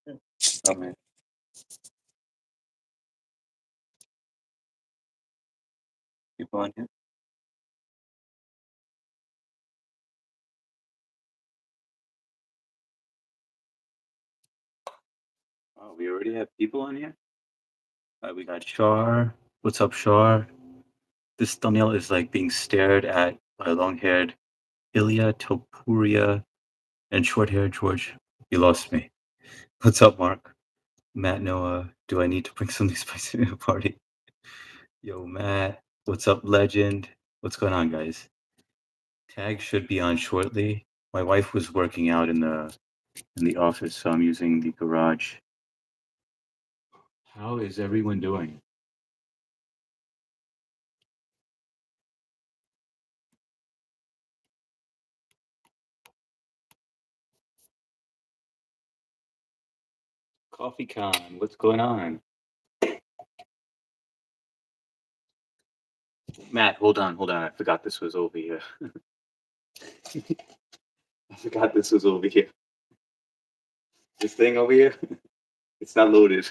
Oh man, people on here. Oh, we already have people on here. We got Shar. What's up, Shar? This thumbnail is like being stared at by long-haired Ilya Topuria and short-haired George. You lost me. What's up, Mark? Matt Noah. Do I need to bring something spicy to the party? Yo, Matt. What's up, Legend? What's going on, guys? Tag should be on shortly. My wife was working out in the office, so I'm using the garage. How is everyone doing? Coffee Con, what's going on? Matt, hold on, hold on. I forgot this was over here. I forgot this was over here. This thing over here, it's not loaded.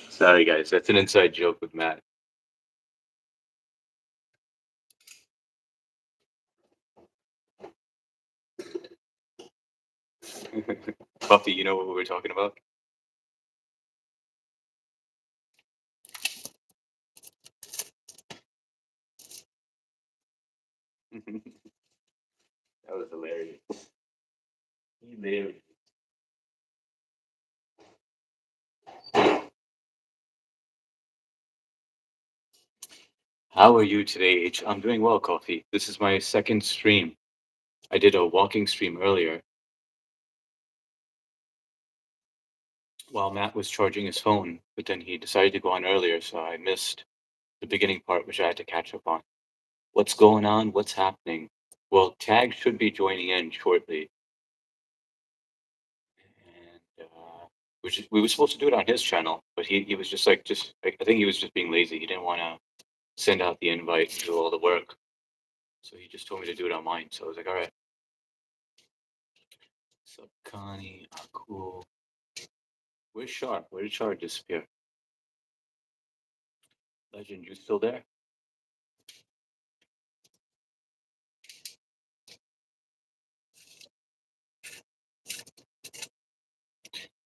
Sorry, guys. That's an inside joke with Matt. Buffy, you know what we're talking about? That was hilarious. Hilarious. How are you today, H? I'm doing well, Coffee. This is my second stream. I did a walking stream earlier while Matt was charging his phone, but then he decided to go on earlier, so I missed the beginning part, which I had to catch up on. What's going on? What's happening? Well, Tag should be joining in shortly. And we were supposed to do it on his channel, but he was just like, I think he was just being lazy. He didn't want to send out the invite and do all the work. So he just told me to do it on mine. So I was like, all right. So Connie, cool. Where's Sharp? Where did Sharp disappear? Legend, you still there?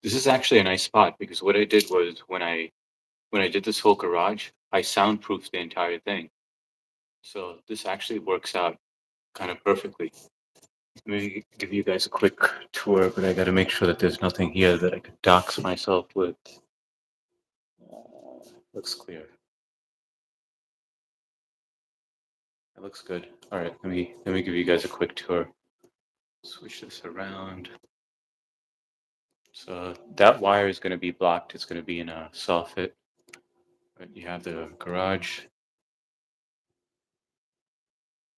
This is actually a nice spot because what I did was when I did this whole garage, I soundproofed the entire thing. So this actually works out kind of perfectly. Let me give you guys a quick tour, but I got to make sure that there's nothing here that I could dox myself with. Looks clear. It looks good. All right, let me give you guys a quick tour. Switch this around. So that wire is going to be blocked. It's going to be in a soffit. But you have the garage.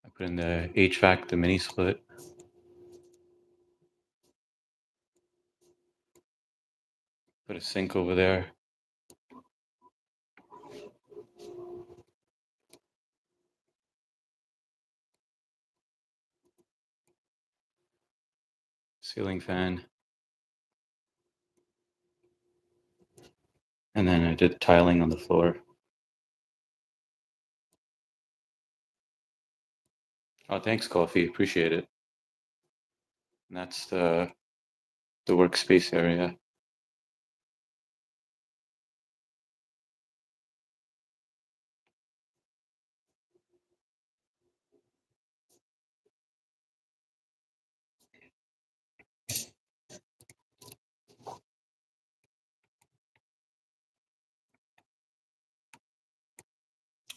I put in the HVAC, the mini split. Put a sink over there. Ceiling fan. And then I did tiling on the floor. Oh, thanks, Coffee. Appreciate it. And that's the workspace area.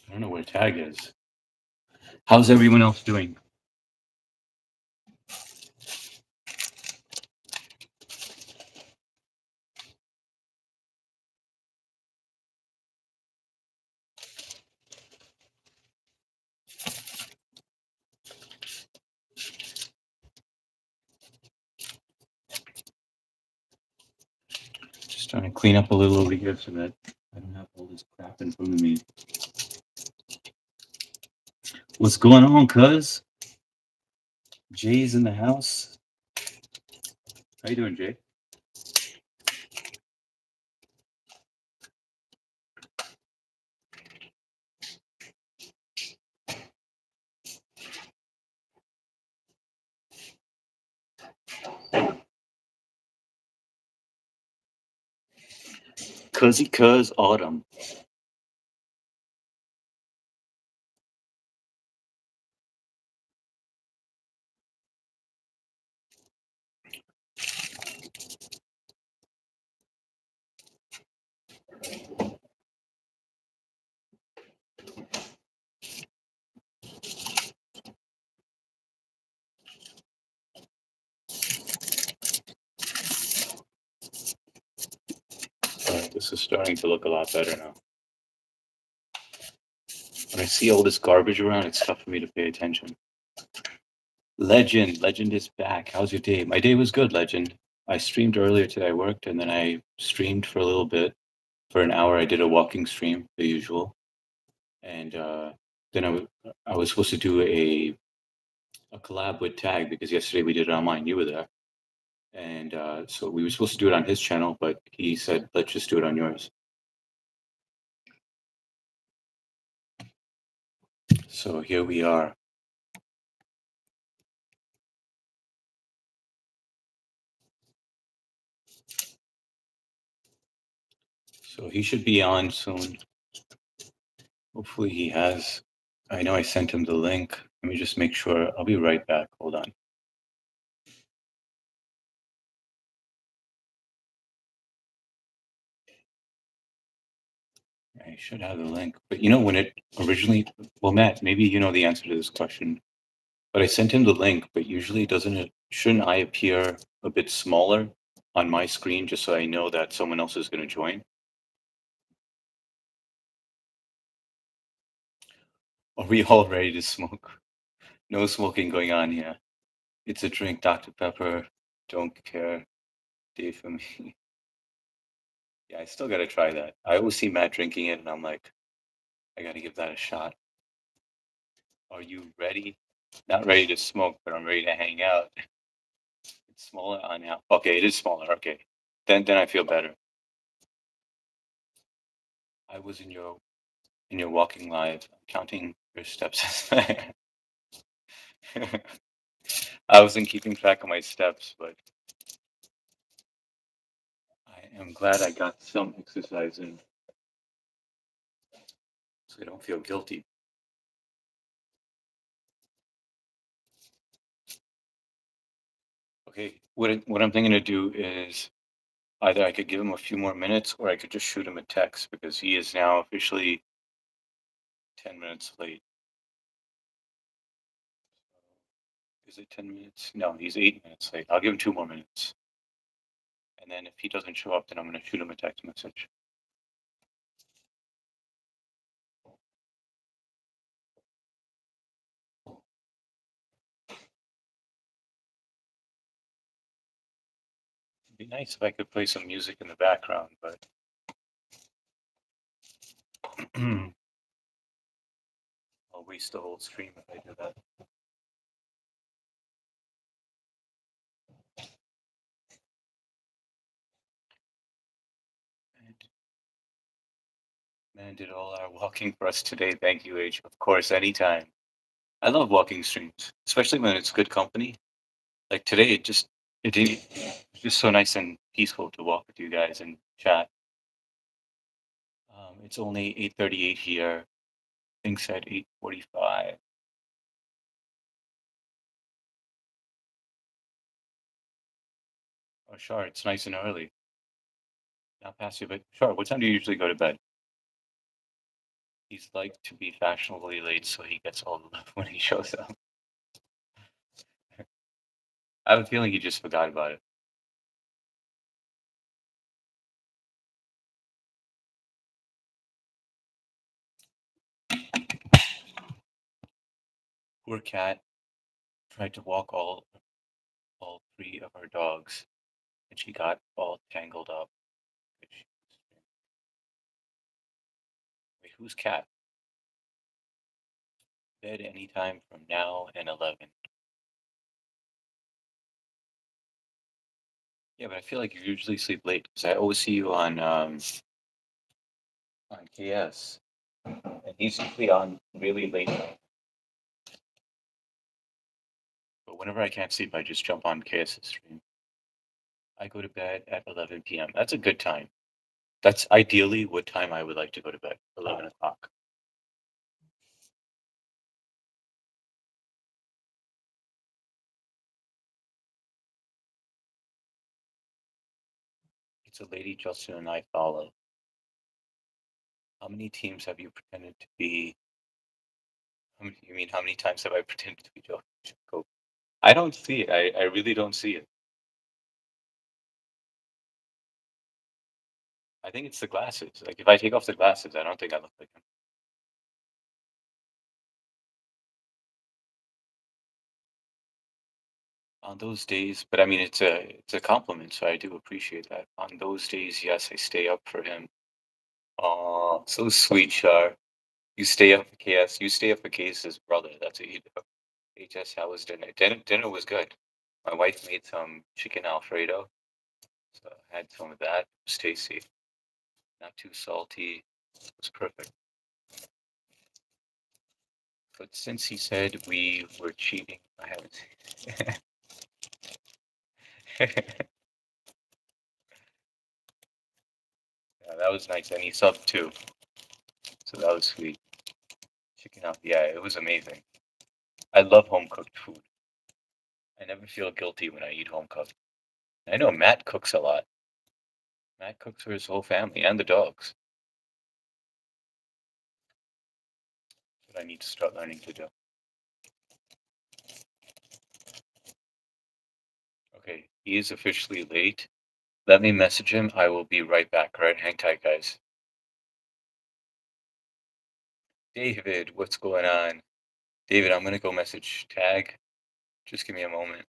I don't know where Tag is. How's everyone else doing? Just trying to clean up a little over here so that I don't have all this crap in front of me. What's going on, cuz? Jay's in the house. How you doing, Jay? Cuz autumn. This is starting to look a lot better now. When I see all this garbage around, it's tough for me to pay attention. Legend is back. How's your day? My day was good, Legend. I streamed earlier today. I worked and then I streamed for a little bit. For an hour, I did a walking stream, the usual. And then I was supposed to do a collab with Tag because yesterday we did it online. You were there. And so we were supposed to do it on his channel, but he said, let's just do it on yours. So here we are. So he should be on soon. Hopefully he has. I know I sent him the link. Let me just make sure. I'll be right back. Hold on. I should have the link. But you know, when it originally, well, Matt, maybe you know the answer to this question. But I sent him the link, but usually doesn't it, shouldn't I appear a bit smaller on my screen just so I know that someone else is going to join? Are we all ready to smoke? No smoking going on here. It's a drink, Dr. Pepper. Don't care. Day for me. Yeah, I still gotta try that. I always see Matt drinking it, and I'm like, I gotta give that a shot. Are you ready? Not ready to smoke, but I'm ready to hang out. It's smaller on now. Okay, it is smaller. Okay, then I feel better. I was in your walking live, counting your steps. I wasn't keeping track of my steps, but I am glad I got some exercise in, so I don't feel guilty. Okay, what I'm thinking to do is either I could give him a few more minutes, or I could just shoot him a text because he is now officially 10 minutes late. Is it 10 minutes? No, he's 8 minutes late. I'll give him 2 more minutes, and then if he doesn't show up, then I'm gonna shoot him a text message. It'd be nice if I could play some music in the background, but I'll waste the whole stream if I do that. Man did all our walking for us today. Thank you, H. Of course, anytime. I love walking streams, especially when it's good company. Like today, it's just so nice and peaceful to walk with you guys and chat. It's only 8:38 here. Thing said 8:45. Oh, sure, it's nice and early. Not past you, but sure. What time do you usually go to bed? He's like to be fashionably late, so he gets all the love when he shows up. I have a feeling he just forgot about it. Poor cat tried to walk all three of our dogs, and she got all tangled up. Wait, who's cat? Bed anytime from now and 11. Yeah, but I feel like you usually sleep late because I always see you on KS, and he's usually on really late. But whenever I can't sleep, I just jump on KS's stream. I go to bed at 11 p.m. That's a good time. That's ideally what time I would like to go to bed. 11 o'clock. It's a lady Justin and I follow. How many teams have you pretended to be? You mean how many times have I pretended to be Joe? I don't see it. I really don't see it. I think it's the glasses. Like if I take off the glasses, I don't think I look like him. On those days, but I mean it's a compliment, so I do appreciate that. On those days, yes, I stay up for him. Oh, so sweet, Char. You stay up for KS. You stay up for KS's brother. That's what you do. HS, how was dinner? Dinner was good. My wife made some chicken Alfredo, so I had some of that. It was tasty, not too salty. It was perfect. But since he said we were cheating, I haven't. Yeah, that was nice, and he subbed too, so that was sweet. Chicken out, yeah, it was amazing. I love home cooked food. I never feel guilty when I eat home cooked. I know Matt cooks a lot. Matt cooks for his whole family and the dogs. That's what I need to start learning to do. Okay, he is officially late. Let me message him. I will be right back. All right, hang tight, guys. David, what's going on? David, I'm gonna go message Tag. Just give me a moment.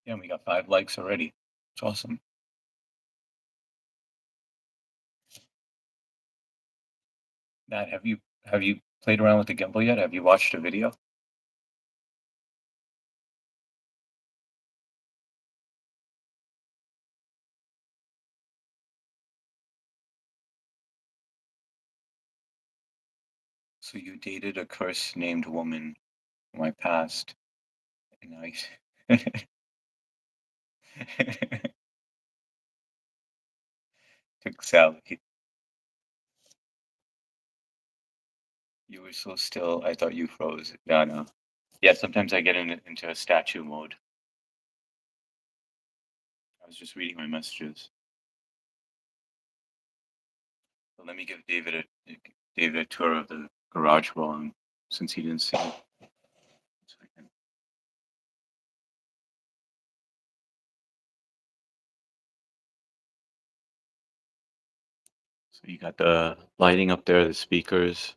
Yeah, we got 5 likes already. It's awesome. Matt, have you played around with the gimbal yet? Have you watched a video? So you dated a curse named woman in my past, and I took Sally. You were so still. I thought you froze. Yeah, no. Yeah, sometimes I get into a statue mode. I was just reading my messages. But let me give David a tour of the garage while since he didn't see it. So you got the lighting up there, the speakers,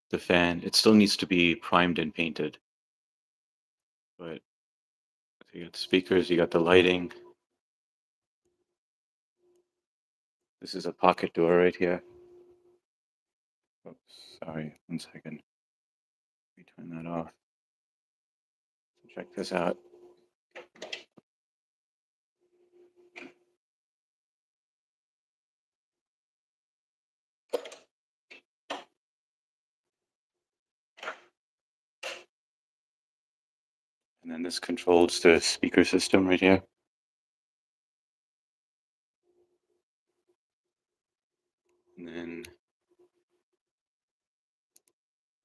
the fan. It still needs to be primed and painted. But so you got the speakers, you got the lighting. This is a pocket door right here. Oops, sorry, 1 second. Let me turn that off. Check this out. And then this controls the speaker system right here. And then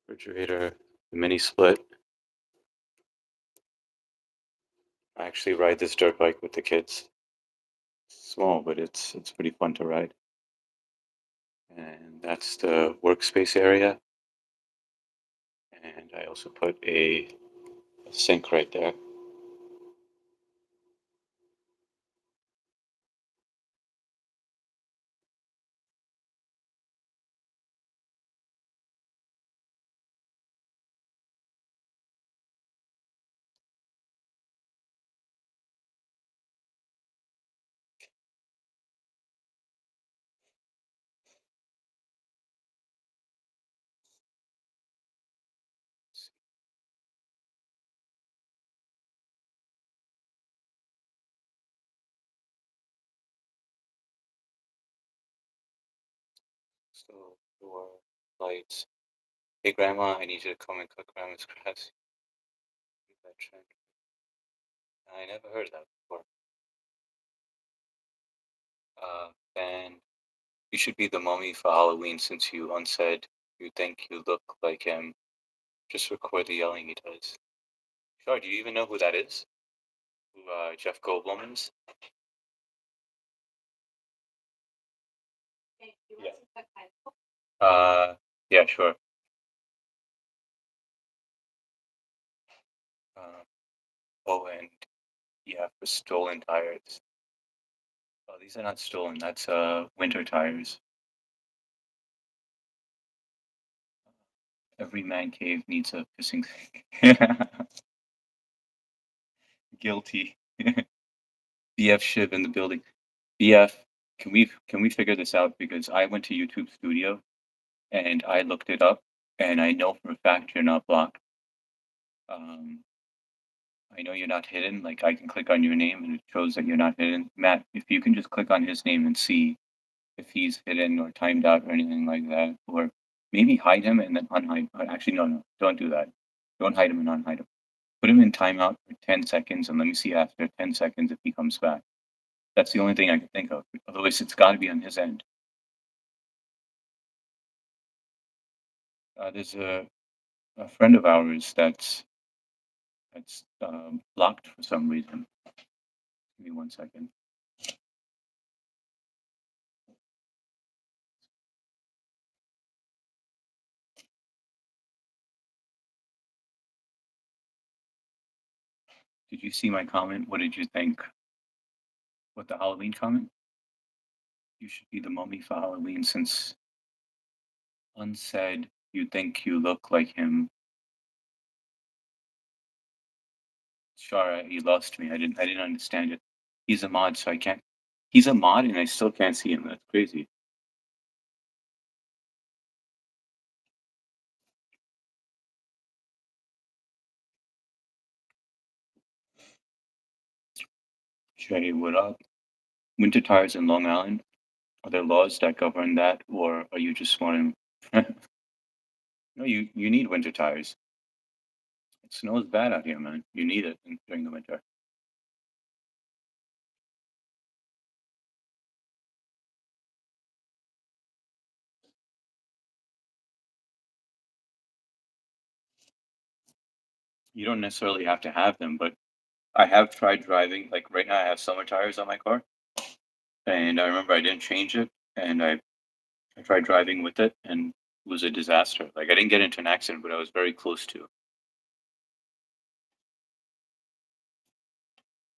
refrigerator, the mini split. I actually ride this dirt bike with the kids. It's small, but it's pretty fun to ride. And that's the workspace area. And I also put a sink right there. So door, lights. Hey grandma, I need you to come and cut grandma's grass. That trend. I never heard that before. Ben, you should be the mummy for Halloween since you unsaid you think you look like him. Just record the yelling he does. Sure, do you even know who that is? Who Jeff Goldblum is? Yeah. Yeah, sure. Uh, oh, and yeah, for stolen tires. Oh, these are not stolen. That's winter tires. Every man cave needs a pissing. Guilty. BF Shiv in the building. BF, can we figure this out? Because I went to YouTube Studio and I looked it up, and I know for a fact you're not blocked. Um, I know you're not hidden. Like I can click on your name and it shows that you're not hidden. Matt, if you can just click on his name and see if he's hidden or timed out or anything like that, or maybe hide him and then unhide. Actually, no, no, don't do that. Don't hide him and unhide him. Put him in timeout for 10 seconds and let me see after 10 seconds if he comes back. That's the only thing I can think of. Otherwise, it's got to be on his end. There's a friend of ours that's blocked for some reason. Give me 1 second. Did you see my comment? What did you think? What the Halloween comment? You should be the mummy for Halloween since unsaid you think you look like him. Shara, you lost me. I didn't understand it. He's a mod, so I can't. He's a mod, and I still can't see him. That's crazy. Jay, what up? Winter tires in Long Island. Are there laws that govern that, or are you just wanting? No, you need winter tires. It snows bad out here, man. You need it during the winter. You don't necessarily have to have them, but I have tried driving. Like right now, I have summer tires on my car, and I remember I didn't change it, and I tried driving with it, and it was a disaster. Like I didn't get into an accident, but I was very close to.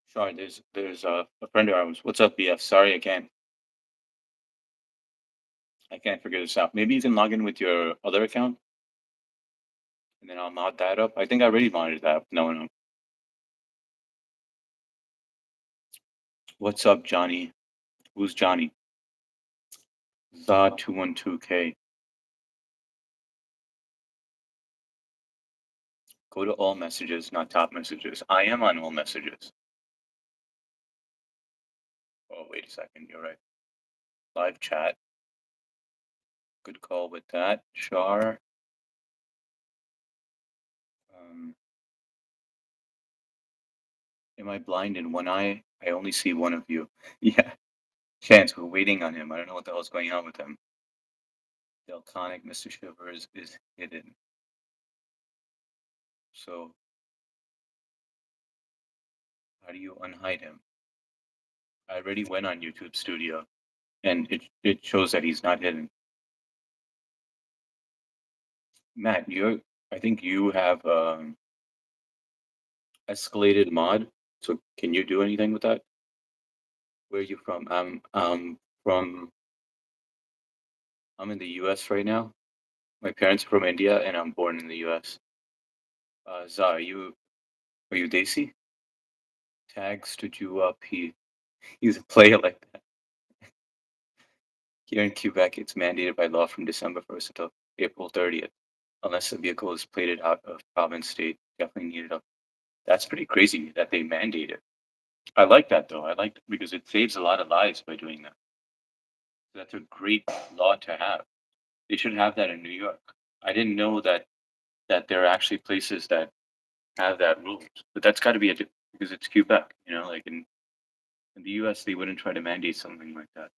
Sorry, there's a friend of ours. What's up, BF? Sorry, I can't figure this out. Maybe you can log in with your other account, and then I'll mod that up. I think I already modded that up. No, no. What's up, Johnny? Who's Johnny? Za212K. Go to all messages, not top messages. I am on all messages. Oh, wait a second. You're right. Live chat. Good call with that. Char. Um, Am I blind in one eye? I only see one of you. Yeah, Chance, we're waiting on him. I don't know what the hell's going on with him. The iconic Mr. Shivers is hidden. So how do you unhide him? I already went on YouTube Studio and it shows that he's not hidden. Matt, I think you have escalated mod. So can you do anything with that? Where are you from? From I'm in the US right now. My parents are from India and I'm born in the US. Za, are you Desi? Tags to you up. He's a player like that. Here in Quebec, it's mandated by law from December 1st until April 30th, unless the vehicle is plated out of province state. Definitely needed up. That's pretty crazy that they mandate it. I like that though. I like because it saves a lot of lives by doing that. That's a great law to have. They should have that in New York. I didn't know that there are actually places that have that rules, but that's got to be because it's Quebec. You know, like in the U.S., they wouldn't try to mandate something like that.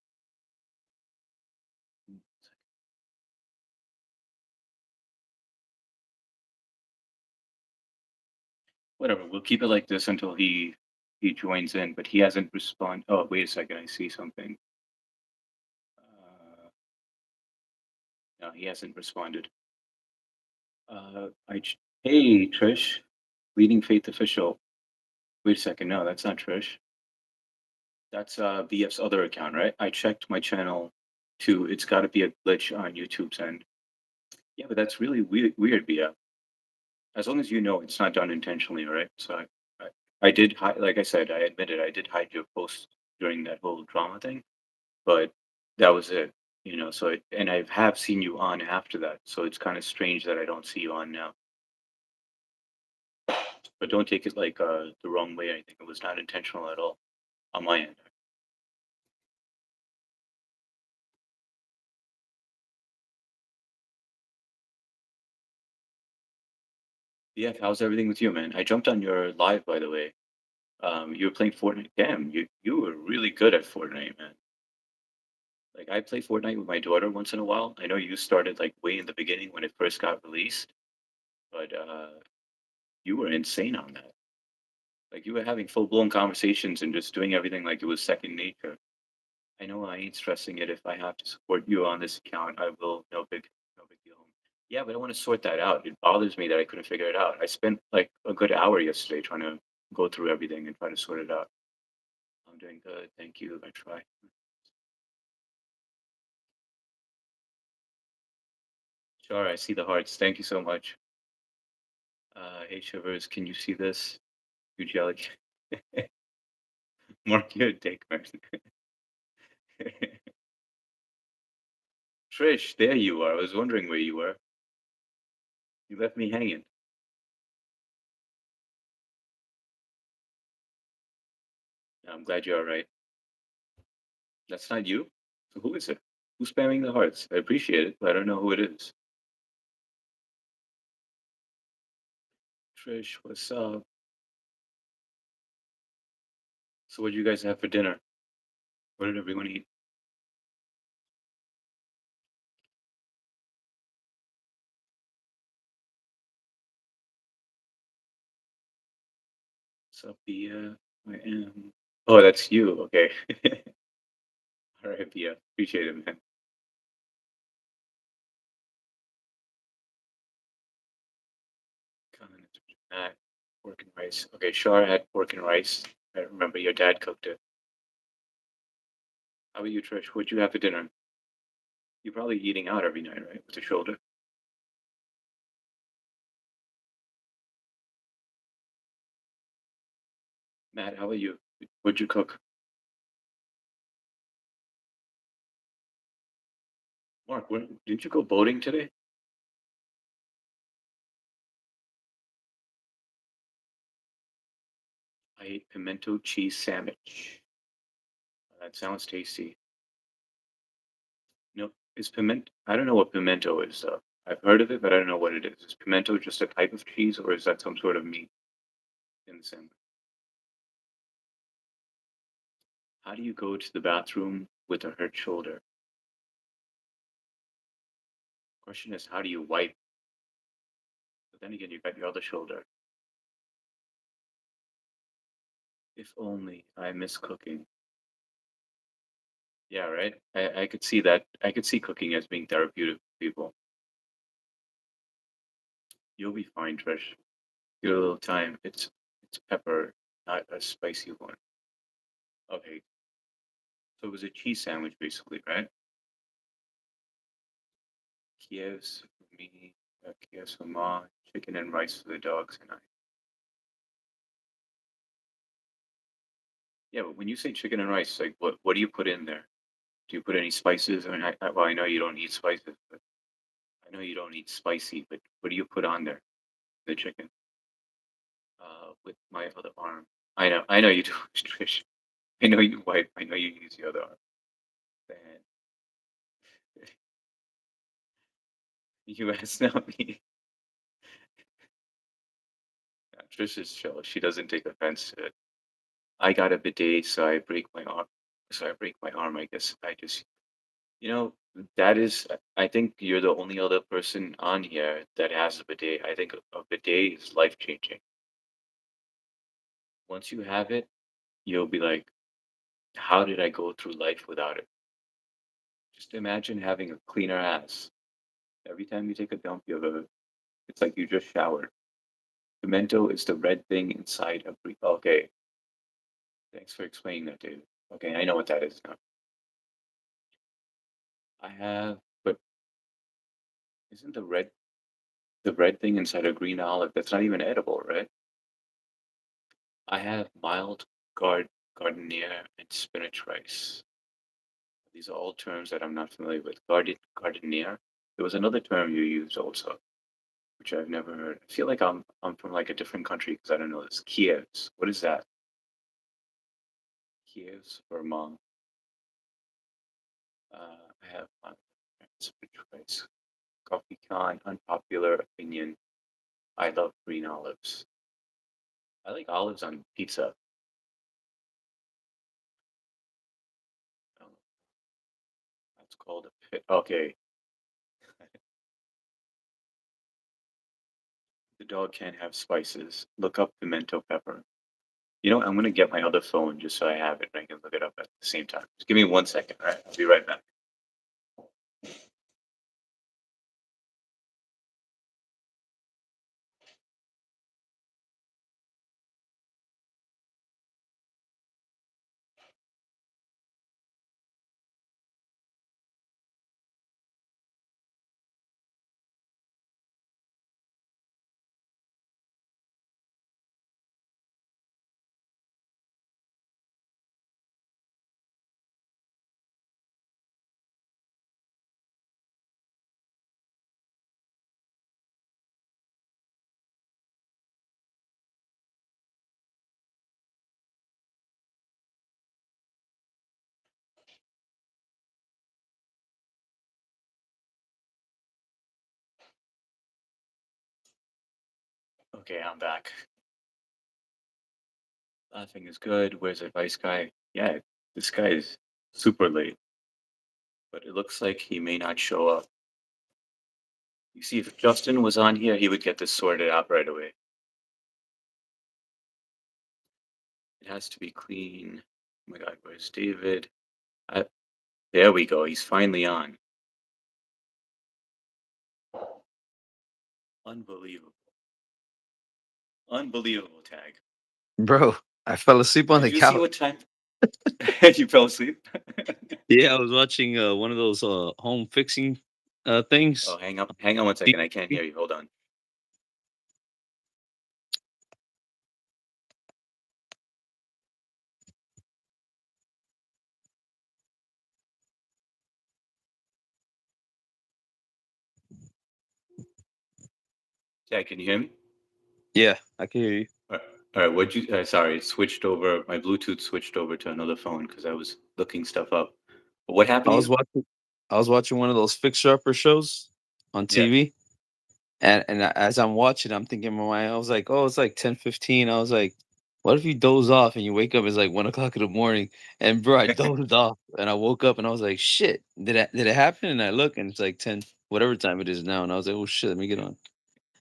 Whatever. We'll keep it like this until he joins in, but he hasn't responded. Oh, wait a second. I see something. No, he hasn't responded. Hey, Trish, leading faith official. Wait a second. No, that's not Trish. That's BF's other account, right? I checked my channel too. It's got to be a glitch on YouTube's end. Yeah, but that's really weird, BF. As long as you know it's not done intentionally, right? So I did hide, like I said, I admitted I did hide your post during that whole drama thing, but that was it, you know. So and I have seen you on after that, so it's kind of strange that I don't see you on now. But don't take it like the wrong way. I think it was not intentional at all on my end. Yeah, how's everything with you, man? I jumped on your live, by the way. You were playing Fortnite. Damn, you were really good at Fortnite, man. Like I play Fortnite with my daughter once in a while. I know you started like way in the beginning when it first got released, but you were insane on that. Like you were having full blown conversations and just doing everything like it was second nature. I know I ain't stressing it. If I have to support you on this account, I will. No big deal. Yeah, but I want to sort that out. It bothers me that I couldn't figure it out. I spent like a good hour yesterday trying to go through everything and try to sort it out. I'm doing good. Thank you. I try. Sure, I see the hearts. Thank you so much. Hey, Shivers, can you see this? You jelly. Mark your dick, man. Trish, there you are. I was wondering where you were. You left me hanging. I'm glad you're all right. That's not you? So who is it? Who's spamming the hearts? I appreciate it, but I don't know who it is. Trish, what's up? So what do you guys have for dinner? What did everyone eat? What's up, Bia? I am. Oh, that's you. Okay. All right, Bia. Appreciate it, man. Comment. Pork and rice. Okay, Shar had pork and rice. I remember your dad cooked it. How about you, Trish? What'd you have for dinner? You're probably eating out every night, right? With the shoulder. Matt, how about you? What'd you cook? Mark, didn't you go boating today? I ate pimento cheese sandwich. That sounds tasty. No, is piment? I don't know what pimento is, though. I've heard of it, but I don't know what it is. Is pimento just a type of cheese, or is that some sort of meat in the sandwich? How do you go to the bathroom with a hurt shoulder? Question is, how do you wipe? But then again, you got your other shoulder. If only I miss cooking. Yeah, right. I could see that. I could see cooking as being therapeutic for people. You'll be fine, Trish. Give it a little time. It's pepper, not a spicy one. Okay, so it was a cheese sandwich, basically, right? Kiev's for me, Kiev's for mom, chicken and rice for the dogs and I. Yeah, but when you say chicken and rice, like what do you put in there? Do you put any spices? I mean, well, I know you don't eat spices, but I know you don't eat spicy. But what do you put on there? The chicken. With my other arm. I know you do, Trish. I know you wipe. I know you use the other arm. Man, you asked not me. Trish is chill. She doesn't take offense to it. I got a bidet, so I break my arm. So I break my arm. I guess I just, you know, that is. I think you're the only other person on here that has a bidet. I think a bidet is life changing. Once you have it, you'll be like, how did I go through life without it? Just imagine having a cleaner ass. Every time you take a dump, it's like you just showered. Pimento is the red thing inside a brief. Okay, thanks for explaining that, David. Okay, I know what that is now. I have, but isn't the red thing inside a green olive? That's not even edible, right? I have mild gardenia and spinach rice. These are all terms that I'm not familiar with. Gardenia. There was another term you used also, which I've never heard. I feel like I'm from like a different country because I don't know this. Kiev's. What is that? Kiev's or mom? I have spinach rice. Coffee con. Unpopular opinion. I love green olives. I like olives on pizza. Oh, that's called a pit. Okay, the dog can't have spices. Look up pimento pepper. You know, I'm gonna get my other phone just so I have it and I can look it up at the same time. Just give me 1 second, all right? I'll be right back. Okay, I'm back. Laughing is good. Where's advice guy? Yeah, this guy is super late, but it looks like he may not show up. You see, if Justin was on here, he would get this sorted out right away. It has to be clean. Oh my God, where's David? Uh, there we go. He's finally on. Unbelievable. Unbelievable tag. Bro, I fell asleep on Did the you see couch. what time you fell asleep? Yeah, I was watching one of those home fixing Oh, things. hang up. Hang on 1 second. I can't TV. hear you. Hold on. Tag, can you hear me? Yeah, I can hear you. All right. All right. What'd you? Sorry, it switched over. My Bluetooth switched over to another phone because I was looking stuff up. But what happened I to was you? watching I was watching one of those fixer upper shows on Yeah. TV. And as I'm watching, I'm thinking in my mind, I was like, oh, it's like 10:15. I was like, What if you doze off and you wake up, it's like 1 o'clock in the morning, and bro, I dozed off and I woke up and I was like, "Shit, did it happen?" And I look and it's like 10, whatever time it is now, and I was like, "Oh shit, let me get on."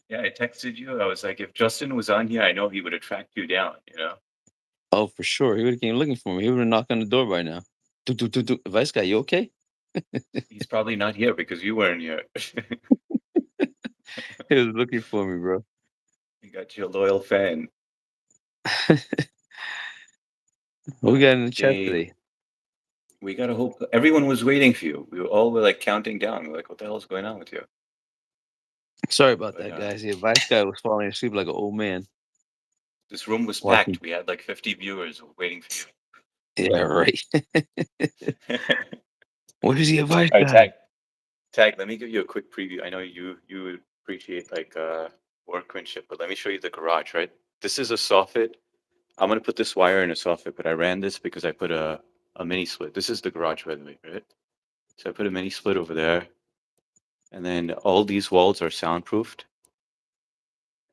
Yeah, I texted you. I was like, if Justin was on here, I know he would have tracked you down, you know? Oh, for sure, he would've came looking for me. He would've knocked on the door by now. Do do do do. Vice guy, you okay? He's probably not here because you weren't here. He was looking for me, bro. You got your loyal fan. What we got in the chat Okay, today? we gotta hope everyone was waiting for you. We were like counting down. We're like, what the hell is going on with you? Sorry about But that, guys. The advice guy was falling asleep like an old man this room was watching. packed. We had like 50 viewers waiting for Yeah, right. you. Where's the advice All right, guy? tag. Let me give you a quick preview. I know you would appreciate like workmanship, but let me show you the garage. Right, this is a soffit. I'm gonna put this wire in a soffit, but I ran this because I put a mini split. This is the garage, by the way, right? So I put a mini split over there, and then all these walls are soundproofed,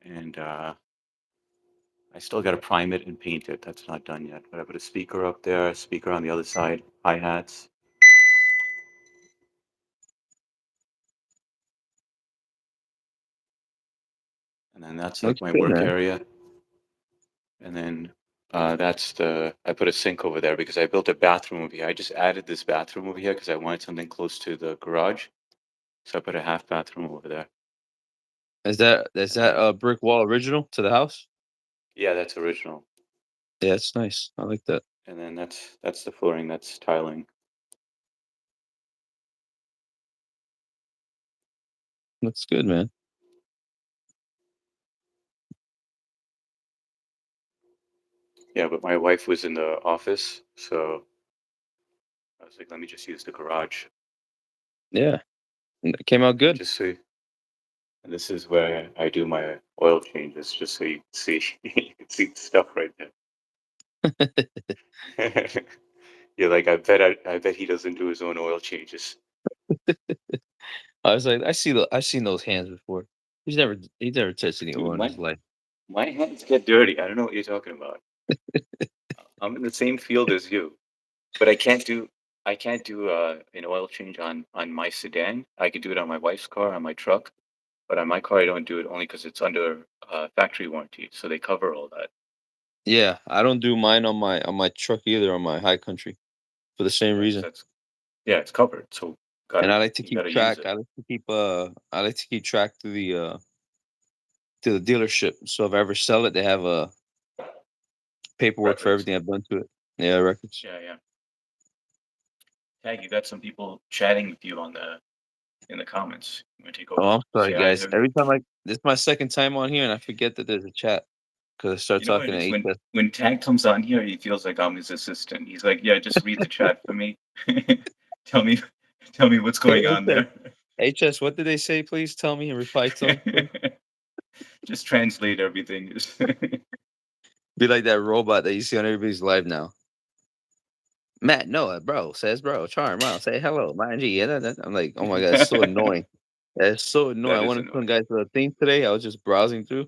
and I still got to prime it and paint it. That's not done yet. But I put a speaker up there, a speaker on the other side, hi hats, and then that's like Looks my good, work man. area. And then that's I put a sink over there because I built a bathroom over here. I just added this bathroom over here because I wanted something close to the garage. So I put a half bathroom over there. Is And that then, a brick wall original to the house? yeah, that's original. Yeah, it's nice. I like that. And then that's the flooring, that's tiling. Looks good, man. Yeah, but my wife was in the office, so I was like, let me just use the garage. Yeah, it came out And good. just so and this is where I do my oil changes, just so you can see you can see the stuff right there. You're like, I bet he doesn't do his own oil changes. I was like, I've seen those hands before. He's never touched any Dude, oil in his life. my hands get dirty. I don't know what you're talking about. I'm in the same field as you, but I can't do an oil change on my sedan. I could do it on my wife's car, on my truck, but on my car I don't do it only because it's under factory warranty, so they cover all that. Yeah, I don't do mine on my truck either on my high country for the same Yeah, 'cause reason. that's yeah, it's covered. So And gotta I like to you keep gotta use track. it. I like to keep track to the dealership. So if I ever sell it, they have a paperwork for Records. everything I've done to it. Yeah, records. Yeah, yeah. Tag, you got some people chatting with you on the in the comments. You wanna take Oh, over? I'm sorry, Say hi to guys. them. Every time this is my second time on here, and I forget that there's a chat because I start You know what talking it to is HS. when Tag comes on here, he feels like I'm his assistant. He's like, "Yeah, just read the chat for me. tell me, tell me what's Hey, going on HS, there. HS, what did they say? Please tell me and reply to them, please. just translate everything." Be like that robot that you see on everybody's live now. Matt Noah, bro, says bro, Charm, wow, say hello, mind G. Yeah, I'm like, oh my god, it's so annoying. It's so annoying. that I is wanted some annoying. guy to the thing today. I was just browsing through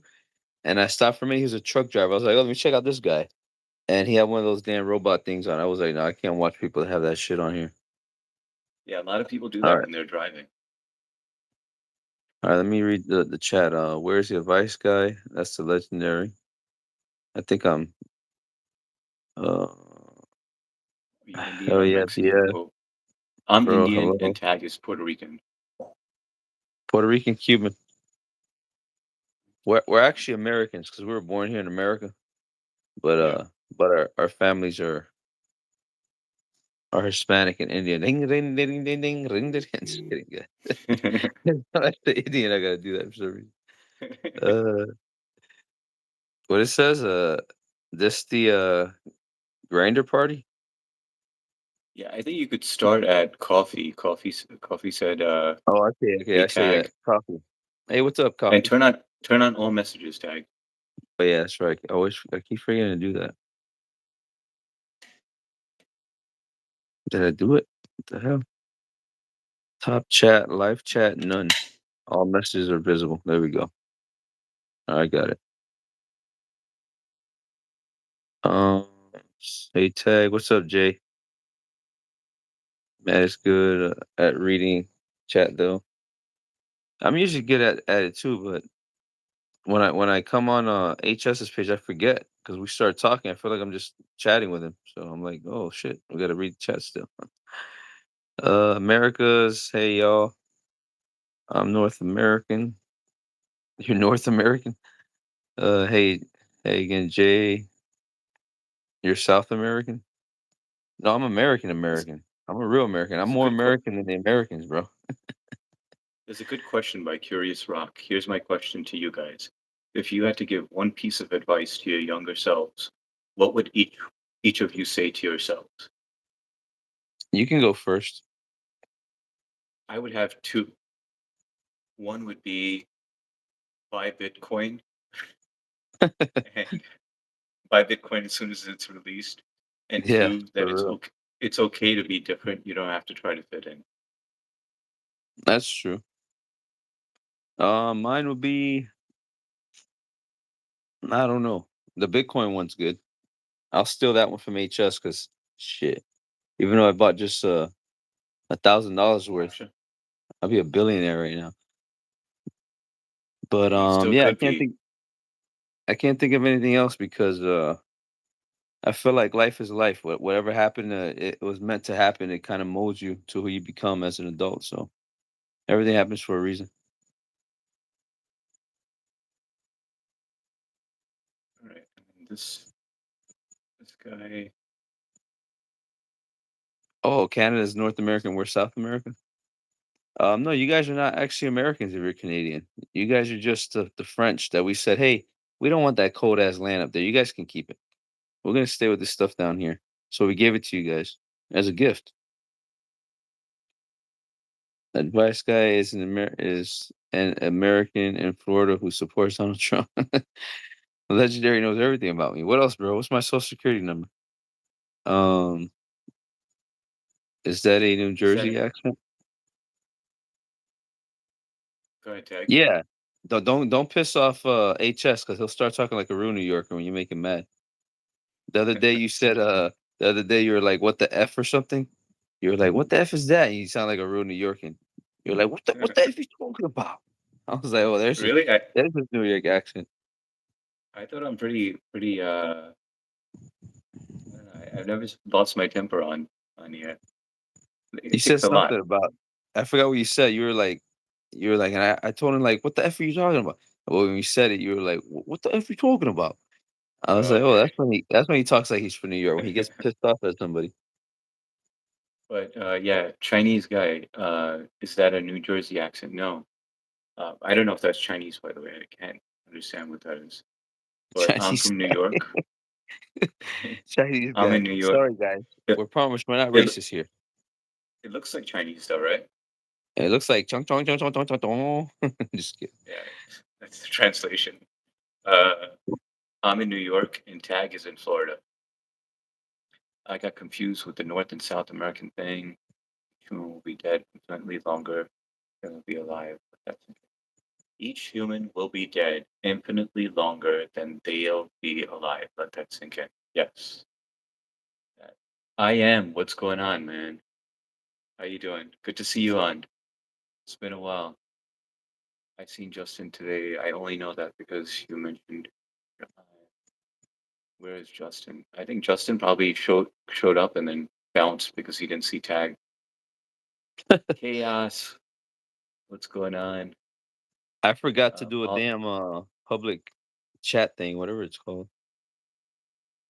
and I stopped for me. He was a truck driver. I was like, oh, let me check out this guy. And he had one of those damn robot things on. I was like, no, I can't watch people that have that shit on here. Yeah, a lot of people do All that right. when they're driving. All right, let me read the chat. Where's the advice guy? That's the legendary. I think I'm uh Are you Indian oh or yeah, Mexican? yeah, Oh, I'm bro, Indian and hello. Tag is Puerto Rican. Puerto Rican Cuban. We're actually Americans because we were born here in America. But Yeah. our families are Hispanic and Indian. Ding ding ding ding ding ring ding. Just kidding, guys. That's the Indian. I gotta do that for some reason. Uh, what it says? This the grinder party? yeah, I think you could start at coffee. Coffee said, Oh, okay, okay. "Hey, I say that. Tag," Coffee. Hey, what's up, and coffee? turn on all messages, Tag. Oh yeah, that's right. I keep forgetting to do that. Did I do it? What the hell? Top chat, live chat, none. All messages are visible. There we go. I got it. Um, hey Tag, what's up, Jay? Man, it's good at reading chat though. I'm usually good at it too, but when I come on HS's page, I forget because we start talking. I feel like I'm just chatting with him, so I'm like, oh shit, we gotta read the chat still. Americas, hey y'all, I'm North American. You're North American. Hey, hey again, Jay. You're South American. No, I'm American It's, American. I'm a real American. I'm it's a more good que- American than the Americans, bro. It's a good question by Curious Rock. Here's my question to you guys. If you had to give one piece of advice to your younger selves, what would each of you say to yourselves? You can go first. I would have two. One would be buy Bitcoin and buy Bitcoin as soon as it's released. And Yeah, two, that for real. it's okay to be different. You don't have to try to fit in. That's true. Mine would be I don't know. The Bitcoin one's good. I'll steal that one from HS because shit. Even though I bought just $1,000 worth, Sure. I'll be a billionaire right now. But You still yeah, could be. I can't think of anything else because I feel like life is life. Whatever happened, it was meant to happen. It kind of molds you to who you become as an adult. So everything happens for a reason. All right. And this guy. Oh, Canada's North American. We're South American. No, you guys are not actually Americans if you're Canadian. You guys are just the French that we said, hey, we don't want that cold ass land up there. You guys can keep it. We're gonna stay with this stuff down here. So we gave it to you guys as a gift. Advice guy is an American in Florida who supports Donald Trump. Legendary knows everything about me. What else, bro? What's my social security number? Um, is that a New Is that Jersey accent? go ahead, Tag? Yeah. Don't piss off HS because he'll start talking like a real New Yorker when you make him mad. The other day you said the other day you were like, what the F or something? You were like, what the F is that? And you sound like a real New Yorker. You're like, what the F you talking about? I was like, oh, Really? there's his New York accent. I thought I'm pretty. I've never lost my temper on here. You It said takes a lot. something about I forgot what you said. You were like, and I told him like, what the F are you talking about? Well, when you said it, you were like, what the F are you talking about? I was like, oh, Okay. that's when he talks like he's from New York, when he gets pissed off at somebody. But yeah, Chinese guy. Is that a New Jersey accent? No. I don't know if that's Chinese, by the way. I can't understand what that is. But I'm Chinese from New York. Chinese I'm guy. in New York. Sorry guys. It, We're promised we're not it, racist here. it looks like Chinese, though, right? It looks like chong chong chong chong chong chong chong. Just kidding. Yeah, that's the translation. Uh, I'm in New York, and Tag is in Florida. I got confused with the North and South American thing. Human will be dead infinitely longer than will be alive. But that's okay. Each human will be dead infinitely longer than they'll be alive. Let that sink in. Yes. I am. What's going on, man? How you doing? Good to see you on. It's been a while. I seen Justin today. I only know that because you mentioned. Uh, where is Justin? I think Justin probably showed up and then bounced because he didn't see tag. Chaos. What's going on? I forgot to do a Paul, damn public chat thing, whatever it's called.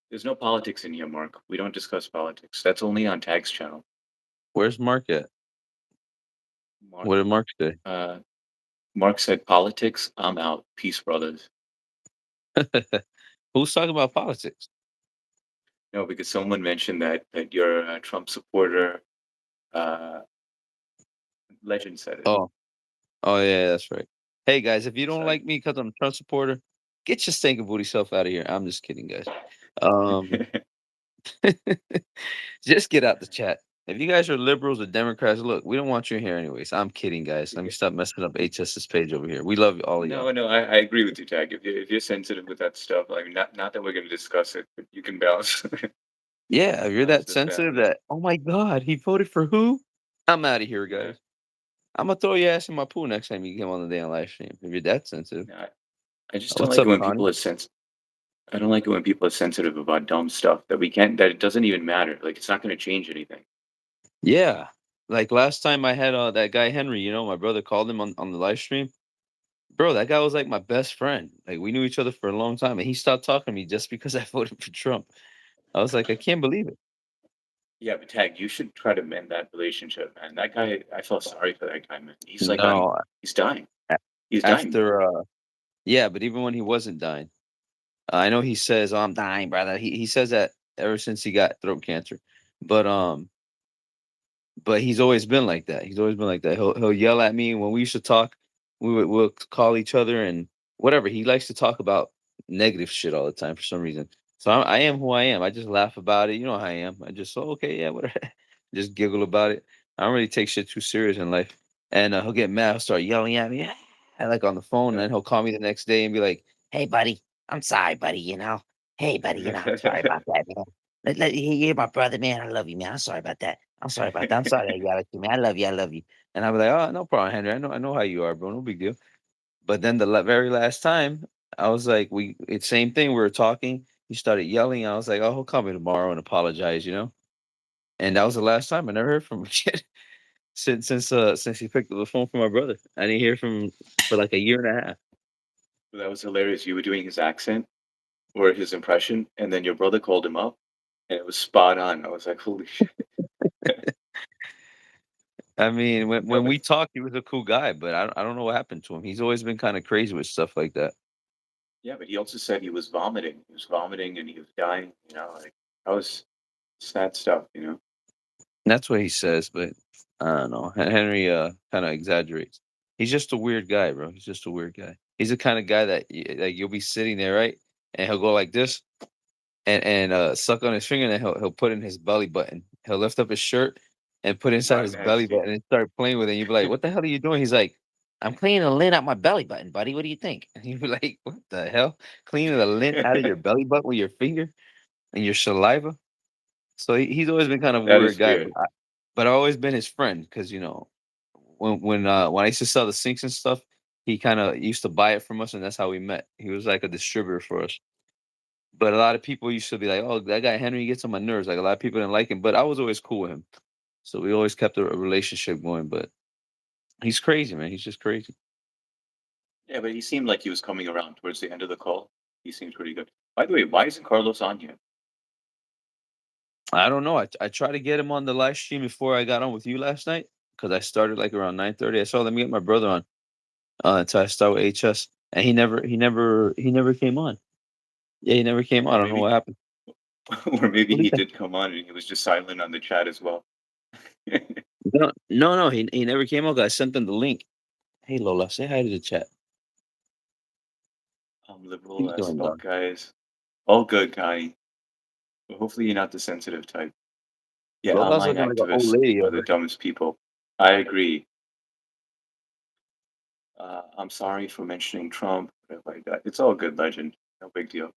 there's no politics in here, Mark. We don't discuss politics. That's only on Tag's channel. Where's Mark at? Mark. What did Mark say? Uh, Mark said politics. I'm out. Peace, brothers. Who's talking about politics? No, because someone mentioned that you're a Trump supporter. Uh, Legend said it. Oh, oh yeah, that's right. Hey guys, if you don't So like me because I'm a Trump supporter, get your stinking booty self out of here. I'm just kidding, guys. Um, just get out the chat. If you guys are liberals or Democrats, look, we don't want you here anyways. I'm kidding, guys. Let me Yeah. stop messing up HS's page over here. We love all of y'all. No, no, I agree with you, Tag. If you're sensitive with that stuff, I mean, not that we're gonna discuss it, but you can balance Yeah, if you're balance that the sensitive family. that, oh my God, he voted for who? I'm out of here, Yeah. guys. I'm gonna throw your ass in my pool next time you come on the damn live stream. If you're that sensitive. No, I just don't What's like it up, when Connie? people are I don't like it when people are sensitive about dumb stuff that it doesn't even matter. Like it's not gonna change anything. Yeah. Like last time I had that guy Henry, my brother called him on the live stream. Bro, that guy was like my best friend. Like we knew each other for a long time, and he stopped talking to me just because I voted for Trump. I was like, I can't believe it. Yeah, but Tag, you should try to mend that relationship, man. That guy, I felt sorry for that guy, man. No, He's dying. a- He's dying, man. after yeah, but even when he wasn't dying, I know he says, "Oh, I'm dying, brother." He says that ever since he got throat cancer, but he's always been like that. He's always been like that. He'll yell at me when we used to talk. We'll call each other and whatever. He likes to talk about negative shit all the time for some reason. So I am who I am. I just laugh about it. You know how I am. I just okay, yeah, whatever. Just giggle about it. I don't really take shit too serious in life. And he'll get mad. He'll start yelling at me, like on the phone. And Yeah. then he'll call me the next day and be like, "Hey, buddy, I'm sorry, buddy. Hey, buddy, I'm sorry about that, man. You're my brother, man. I love you, man. I'm sorry about that. I'm sorry about that. I'm sorry I yelled at you, man. I love you. I love you." And I'll be like, "Oh, no problem, Henry. I know how you are, bro. No big deal." But then the very last time, I was like, it's same thing. We were talking. He started yelling. I was like, "Oh, he'll call me tomorrow and apologize." And that was the last time I never heard from him again since he picked up the phone from my brother. I didn't hear from him for like a year and a half. That was hilarious. You were doing his accent or his impression, and then your brother called him up, and it was spot on. I was like, holy shit. I mean, when No, when but we talked, he was a cool guy, but I don't know what happened to him. He's always been kind of crazy with stuff like that. yeah, but he also said he was vomiting. He was vomiting and he was dying. Like that was sad stuff. That's what he says, but I don't know. Henry kind of exaggerates. He's just a weird guy, bro. He's just a weird guy. He's the kind of guy that like you'll be sitting there, right? And he'll go like this and suck on his finger, and then he'll put in his belly button. He'll lift up his shirt and put inside Not his belly nasty. button and start playing with it. And you'd be like, "What the hell are you doing?" He's like, "I'm cleaning the lint out my belly button, buddy. What do you think?" And you'd be like, "What the hell? Cleaning the lint out of your belly button with your finger and your saliva?" So he's always been kind of a That weird is guy, weird. but I've always been his friend because when I used to sell the sinks and stuff, he kind of used to buy it from us, and that's how we met. He was like a distributor for us. But a lot of people used to be like, "Oh, that guy Henry gets on my nerves." Like a lot of people didn't like him, but I was always cool with him. So we always kept a relationship going. But he's crazy, man. He's just crazy. Yeah, but he seemed like he was coming around towards the end of the call. He seems pretty good. By the way, why isn't Carlos on yet? I don't know. I tried to get him on the live stream before I got on with you last night because I started like around 9:30. I saw let me get my brother on until I start with HS, and he never came on. Yeah, he never came on. Or I don't know maybe what happened. or maybe What do he you did come on and he was just silent on the chat as well. No, no, no. He never came out. I sent them the link. Hey Lola, say hi to the chat. I'm What liberal you as doing, fuck, dog? guys. All good, Connie. But hopefully you're not the sensitive type. Yeah, Lola's online looking like an old activists lady are the over dumbest people. I agree. I'm sorry for mentioning Trump, stuff like that. It's all good, legend. No big deal.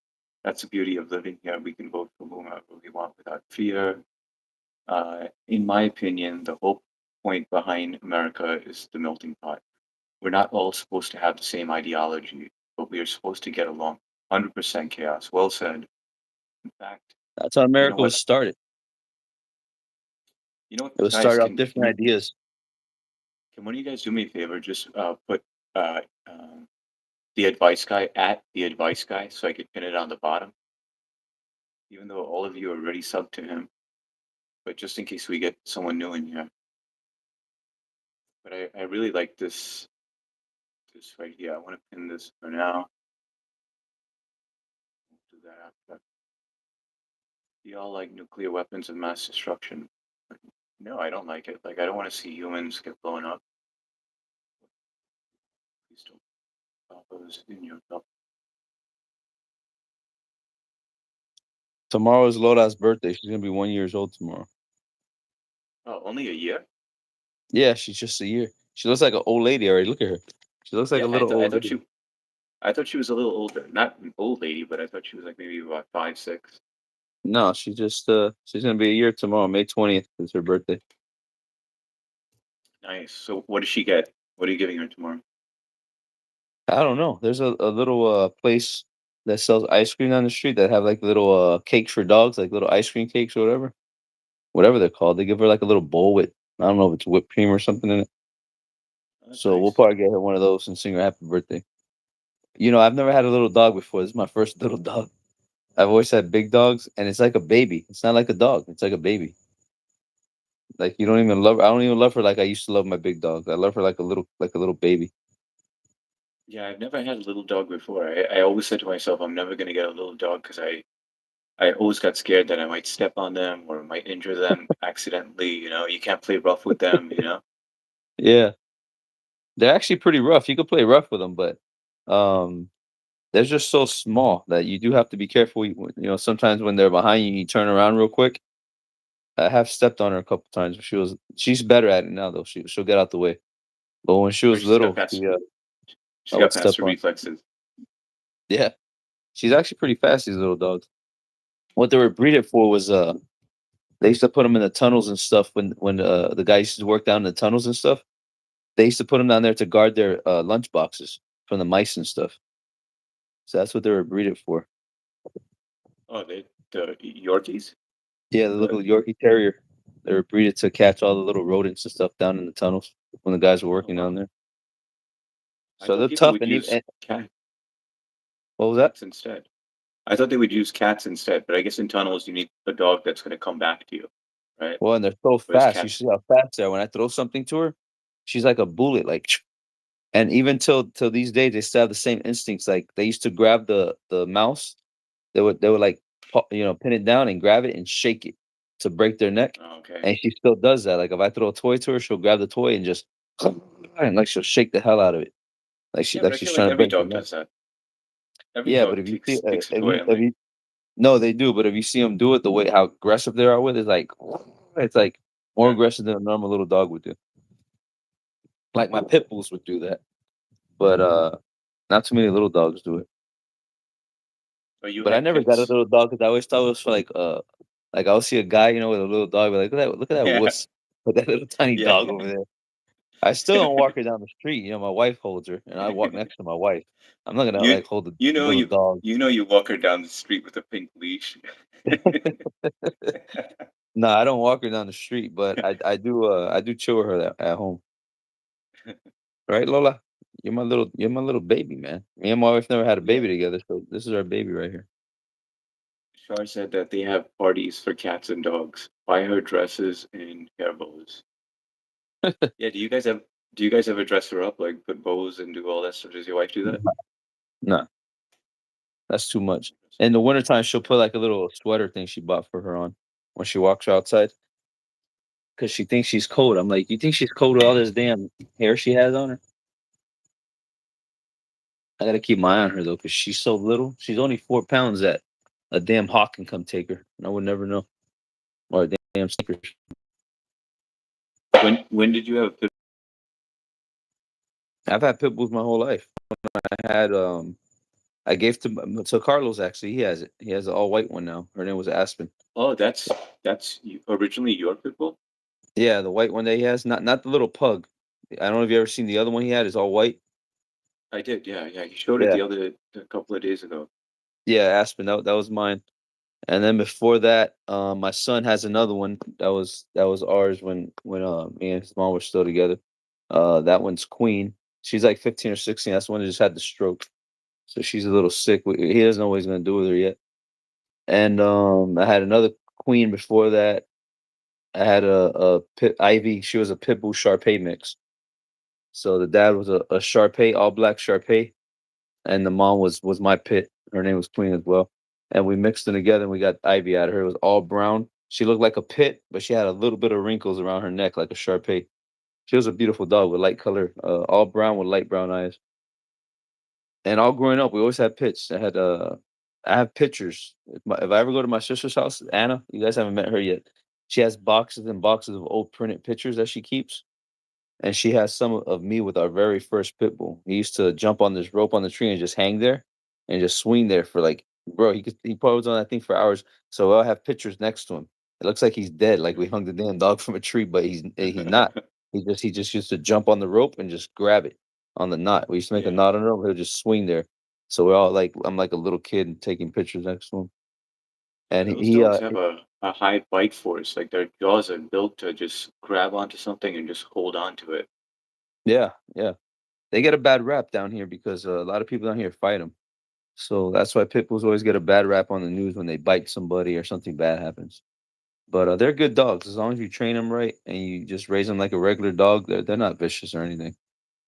That's the beauty of living here. We can vote for whomever we want without fear. In my opinion, the whole point behind America is the melting pot. We're not all supposed to have the same ideology, but we are supposed to get along. 100% chaos. Well said. In fact, That's how you know America was what? started. You know what, It was guys? started off different ideas. Can one of you guys do me a favor? Just put uh, um, the advice guy at the advice guy, so I could pin it on the bottom. Even though all of you are already subbed to him, but just in case we get someone new in here. But I really like this right here. I want to pin this for now. Do that after. Do y'all like nuclear weapons of mass destruction? No, I don't like it. Like I don't want to see humans get blown up. Please don't drop those in your cup. Tomorrow is Lola's birthday. She's gonna be 1 year old tomorrow. Oh, only a year? Yeah, she's just a year. She looks like an old lady already. Look at her. She looks like a Yeah, little I old thought lady. she was a little older. Not an old lady, but I thought she was like maybe about 5, 6. No, she just she's gonna be a year tomorrow. May 20th is her birthday. Nice. So what does she get? What are you giving her tomorrow? I don't know. There's a little place that sells ice cream down the street that have like little cakes for dogs, like little ice cream cakes or whatever. Whatever they're called. They give her like a little bowl with I don't know if it's whipped cream or something in it. Oh, that's So we'll nice. probably get her one of those and sing her happy birthday. You know, I've never had a little dog before. This is my first little dog. I've always had big dogs, and it's like a baby. It's not like a dog. It's like a baby. Like you don't even love. I don't even love her like I used to love my big dogs. I love her like a little baby. Yeah, I've never had a little dog before. I always said to myself, I'm never gonna get a little dog because I always got scared that I might step on them or might injure them accidentally. You can't play rough with them. Yeah, they're actually pretty rough. You could play rough with them, but um, they're just so small that you do have to be careful. Sometimes when they're behind you, you turn around real quick. I have stepped on her a couple times. She's better at it now though. She'll get out the way. But when she Or was she's got little, fast I she's would got step faster on. reflexes. Yeah, she's actually pretty fast. These little dogs. What they were breeded for was they used to put them in the tunnels and stuff when the guys used to work down in the tunnels and stuff. They used to put them down there to guard their lunch boxes from the mice and stuff. So that's what they were breeded for. Oh, the Yorkies? Yeah, the little Yorkie Terrier. They were breeded to catch all the little rodents and stuff down in the tunnels when the guys were Oh working down wow. there. I So thought they're people tough. would use What was that? cats instead. I thought they would use cats instead, but I guess in tunnels you need a dog that's gonna come back to you, right? Well, and they're so Whereas fast. You cats see how fast they are. When I throw something to her, she's like a bullet. Like, and even till these days, they still have the same instincts. Like they used to grab the mouse. They would like pin it down and grab it and shake it to break their neck. oh, okay. And she still does that. Like if I throw a toy to her, she'll grab the toy and just and like she'll shake the hell out of it. Like she Yeah, but like I she's feel like trying to every break the dog neck. does that. Every Yeah, but dog if you see kicks a toy and if like you no, they do. But if you see them do it the way how aggressive they are with, it's like more yeah. aggressive than a normal little dog would do. Like my pit bulls would do that, but not too many little dogs do it. Oh, you But I had never got a pits? little dog because I always thought it was for like I'll see a guy with a little dog, be like look at that Yeah. wuss with that little tiny Yeah. dog over there. I still don't walk her down the street. My wife holds her, and I walk next to my wife. I'm not gonna You like hold the you know little you dog. you know you walk her down the street with a pink leash. No, I don't walk her down the street, but I do chill with her at home. Right, Lola? You're my little baby, man. Me and my wife never had a Yeah. baby together, so this is our baby right here. Shar said that they have parties for cats and dogs. Buy her dresses and hair bows. Yeah, do you guys ever dress her up, like put bows and do all that stuff? Does your wife do that? No, that's too much. In the wintertime, she'll put like a little sweater thing she bought for her on when she walks outside because she thinks she's cold. I'm like, you think she's cold with all this damn hair she has on her? I gotta keep my eye on her though, because she's so little. She's only 4 pounds that a damn hawk can come take her. And I would never know. Or a damn sneakers. When did you have a pit? I've had pit bulls my whole life. I had I gave to Carlos actually. He has it. He has an all white one now. Her name was Aspen. Oh, that's originally your pit bull? Yeah, the white one that he has, not the little pug. I don't know if you ever seen the other one he had. Is all white. I did, yeah, yeah. You showed it Yeah, a couple of days ago. yeah, Aspen. That was mine. And then before that, my son has another one. That was ours when me and his mom were still together. That one's Queen. She's like 15 or 16. That's the one that just had the stroke. So she's a little sick. He doesn't know what he's gonna do with her yet. And I had another Queen before that. I had a pit Ivy. She was a pit bull Shar mix. So the dad was a Shar all black Shar, and the mom was my pit. Her name was Queen as well. And we mixed them together and we got Ivy out of her. It was all brown. She looked like a pit, but she had a little bit of wrinkles around her neck like a Shar. She was a beautiful dog with light color, all brown with light brown eyes. And all growing up, we always had pits. I have pictures. If I ever go to my sister's house, Anna, you guys haven't met her yet. She has boxes and boxes of old printed pictures that she keeps, and she has some of me with our very first pit bull. He used to jump on this rope on the tree and just hang there and just swing there for like, bro, he probably was on that thing for hours. So I'll have pictures next to him. It looks like he's dead, like we hung the damn dog from a tree, but he's not. He just used to jump on the rope and just grab it on the knot. We used to make a Yeah. knot on the rope. He'll just swing there. So we're all like, I'm like a little kid taking pictures next to him. And Those dogs have a high bite force. Like their jaws are built to just grab onto something and just hold on to it. yeah, yeah. They get a bad rap down here because a lot of people down here fight them. So that's why pit bulls always get a bad rap on the news when they bite somebody or something bad happens. But they're good dogs as long as you train them right and you just raise them like a regular dog. They're not vicious or anything.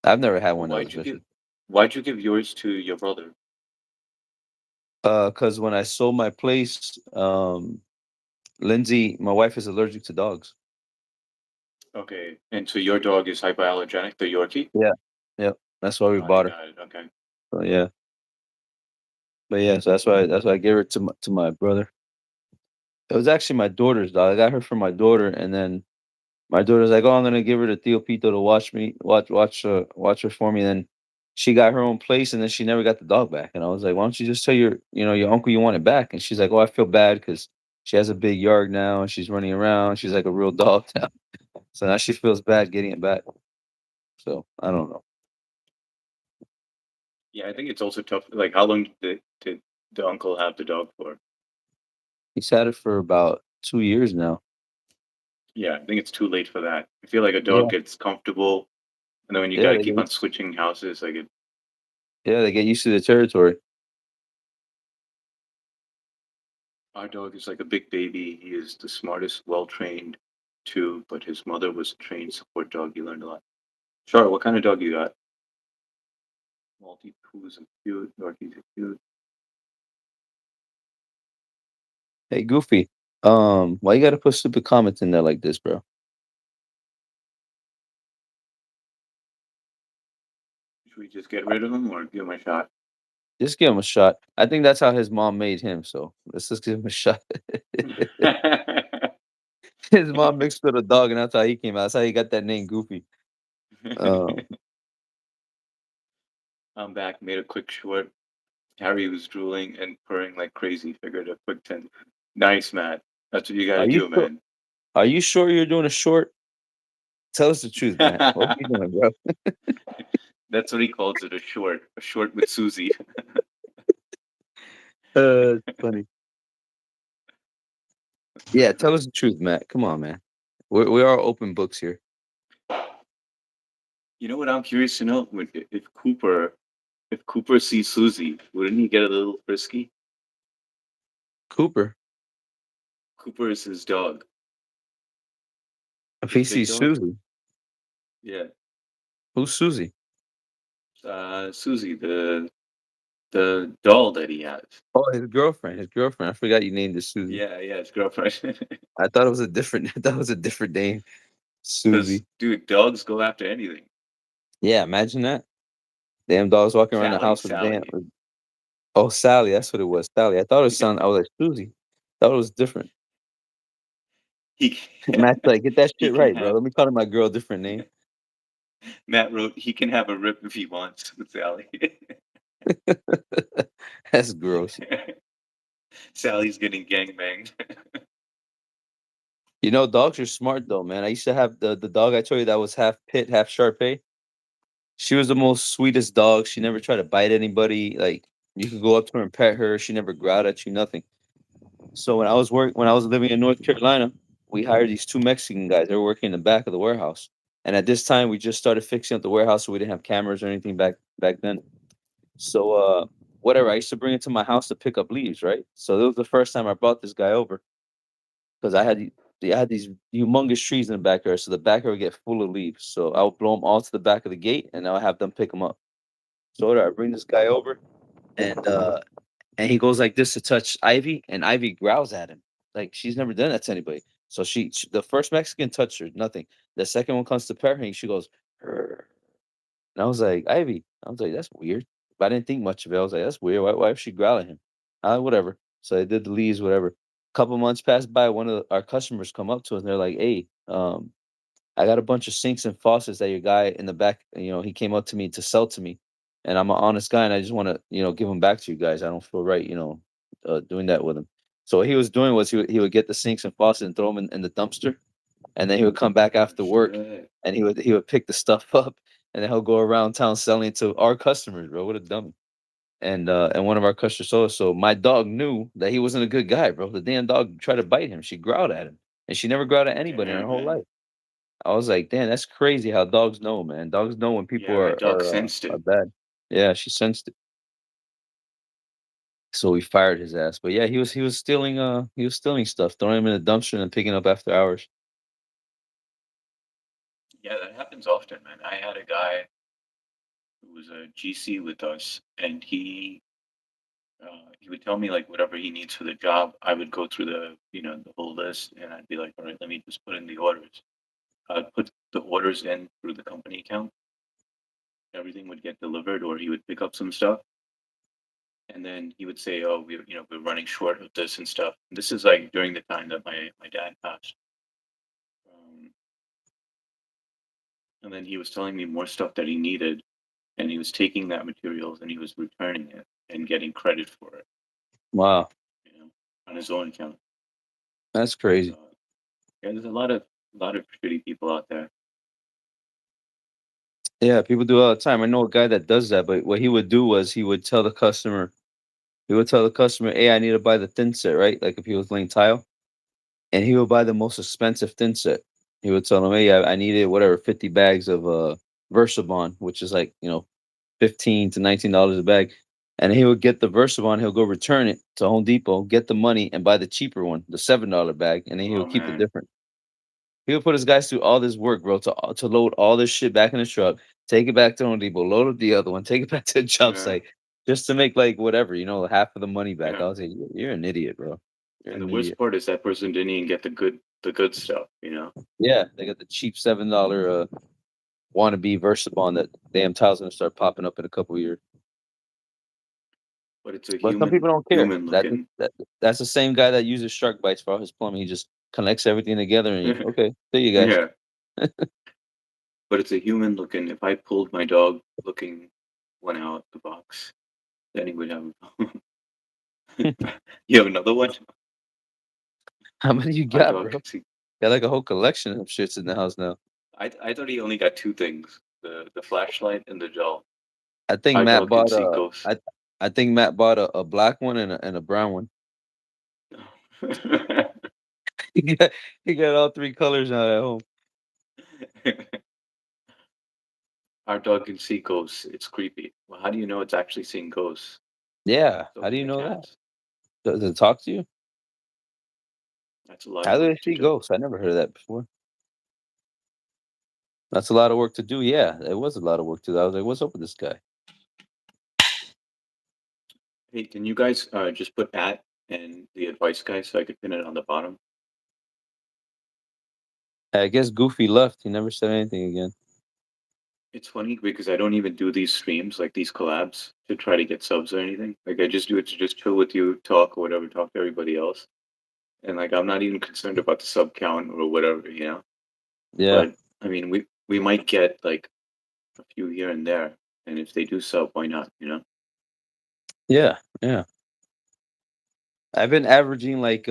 I've never had Well, one that was vicious. why'd you give yours to your brother? Because when I sold my place, Lindsay, my wife is allergic to dogs. Okay. And so your dog is hypoallergenic, the Yorkie? Yeah, yeah. That's why we Got it, bought her. got it. Okay. So yeah, but yeah, so that's why I gave her to my brother. It was actually my daughter's dog. I got her from my daughter, and then my daughter's like, "Oh, I'm gonna give her to Theo Pito to watch her for me." And then she got her own place, and then she never got the dog back. And I was like, "Why don't you just tell your uncle you want it back?" And she's like, "Oh, I feel bad because she has a big yard now, and she's running around. She's like a real dog now. So now she feels bad getting it back." So I don't know. Yeah, I think it's also tough. Like, how long did the uncle have the dog for? He's had it for about 2 years now. Yeah, I think it's too late for that. I feel like a dog Yeah, gets comfortable, and then when you yeah, gotta keep on switching houses, like they get used to the territory. our dog is like a big baby. He is the smartest, well trained too, but his mother was a trained support dog. He learned a lot. Charlotte, what kind of dog you got? Maltipoo's are cute. Yorkies are cute. Hey, Goofy. Why you gotta put stupid comments in there like this, bro? Should we just get rid of him or give him a shot? Just give him a shot. I think that's how his mom made him, so let's just give him a shot. His mom mixed with a dog, and that's how he came out. That's how he got that name, Goofy. Um, I'm back. Made a quick short. Harry was drooling and purring like crazy. Figured a quick 10. Nice, Matt. That's what you are gotta you do, sure? man. Are you sure you're doing a short? Tell us the truth, Matt. What you doing, bro? That's what he calls it, a short with Susie. It's funny. Yeah, tell us the truth, Matt. Come on, man. We are open books here. You know what I'm curious to know? If Cooper sees Susie, wouldn't he get a little frisky? Cooper, Cooper is his dog, if his he big sees dog. Susie, Yeah, who's Susie? Susie, the doll that he has. Oh, his girlfriend. His girlfriend. I forgot you named it Susie. Yeah, yeah, his girlfriend. I thought it was a different. I thought it was a different name, Because Susie. dude, dogs go after anything. Yeah, imagine that. Damn dogs walking around the Sally, house with damn. Sally. Oh, Sally. That's what it was. Sally. I thought it was son. I was like Susie. Thought it was different. He Matt's like, get that he shit can right, bro. have Let me call my girl a different name. Matt wrote he can have a rip if he wants with Sally. That's gross. Sally's getting gangbanged. Dogs are smart though, man. I used to have the dog I told you that was half pit, half Shar. She was the most sweetest dog. She never tried to bite anybody. Like you could go up to her and pet her. She never growled at you, nothing. So when I was living in North Carolina, we hired these two Mexican guys. They were working in the back of the warehouse. And at this time we just started fixing up the warehouse so we didn't have cameras or anything back then. So whatever, I used to bring it to my house to pick up leaves, right? So it was the first time I brought this guy over because I had these humongous trees in the backyard, so the backyard would get full of leaves. So I would blow them all to the back of the gate, and I would have them pick them up. So I bring this guy over, and and he goes like this to touch Ivy, and Ivy growls at him like she's never done that to anybody. So the first Mexican touched her, nothing. The second one comes to pet her, and she goes, "Rrr." And I was like, Ivy, I was like, that's weird. But I didn't think much of it. I was like, that's weird. Why is she growling at him? Whatever. So I did the leaves, whatever. Couple months pass by, one of our customers come up to us and they're like, "Hey, I got a bunch of sinks and faucets that your guy in the back, he came up to me to sell to me, and I'm an honest guy, and I just want to, give them back to you guys. I don't feel right, doing that with him." So what he was doing was he would get the sinks and faucets and throw them in the dumpster, and then he would come back Oh, after work, shit. and he would pick the stuff up, and then he'll go around town selling it to our customers, bro. What a dummy. And one of our customers saw us. So my dog knew that he wasn't a good guy, bro. The damn dog tried to bite him. She growled at him, and she never growled at anybody in her Damn, whole man. life. I was like, damn, that's crazy how dogs know, man. Dogs know when people Yeah, my dog sensed are it. bad. Yeah, she sensed it. So we fired his ass. But yeah, he was stealing stuff, throwing him in the dumpster and picking up after hours. Yeah, that happens often, man. I had a guy who was a GC with us, and he would tell me like whatever he needs for the job. I would go through the whole list, and I'd be like, all right, let me just put in the orders. I'd put the orders in through the company account. Everything would get delivered, or he would pick up some stuff, and then he would say, "Oh, we're running short of this and stuff." This is like during the time that my dad passed. Um, and then he was telling me more stuff that he needed, and he was taking that materials and he was returning it and getting credit for it, Wow, you know, on his own account. that's crazy. So yeah, there's a lot of shitty people out there. Yeah, people do it all the time. I know a guy that does that, but what he would do was he would tell the customer, "Hey, I need to buy the thin set, right?" Like if he was laying tile, and he would buy the most expensive thin set. He would tell them, "Hey, I needed whatever 50 bags of Versabond, which is like 15 to $19 a bag." And he would get the Versabond, he'll go return it to Home Depot, get the money, and buy the cheaper one, the $7 bag, and then he Oh would keep the man, difference. He would put his guys through all this work, bro, to load all this shit back in the truck, take it back to Home Depot, load up the other one, take it back to the job yeah, site, just to make like whatever, half of the money back. yeah. I was like, you're an idiot, bro. You're And the an worst idiot. part is that person didn't even get the good stuff, you know. Yeah, they got the cheap $7 wannabe Versabon that damn tile's gonna start popping up in a couple years. But it's a But some human people don't care. human looking. That's the same guy that uses shark bites for all his plumbing. He just connects everything together and okay, there you guys. Yeah, but it's a human looking. If I pulled my dog looking one out the box, then he would have a problem. You have another one? How many you Our got, dog bro? can see. Got like a whole collection of shits in the house now. I thought he only got two things: the flashlight and the gel. I think Our Matt dog can bought see a ghosts. I think Matt bought a black one and a brown one. He got all three colors now at home. Our dog can see ghosts. It's creepy. Well, how do you know it's actually seeing ghosts? Yeah. So How do can you the know that? cats. Does it talk to you? That's a lot of How do work they to see do. ghosts? I never heard of that before. That's a lot of work to do. Yeah, it was a lot of work to do. I was like, what's up with this guy? Hey, can you guys just put at and the advice guy so I could pin it on the bottom? I guess Goofy left. He never said anything again. It's funny because I don't even do these streams, like these collabs, to try to get subs or anything. Like I just do it to just chill with you, talk or whatever, talk to everybody else. And like I'm not even concerned about the sub count or whatever, you know. Yeah. But I mean, we might get like a few here and there, and if they do sub, why not? You know. Yeah. Yeah. I've been averaging like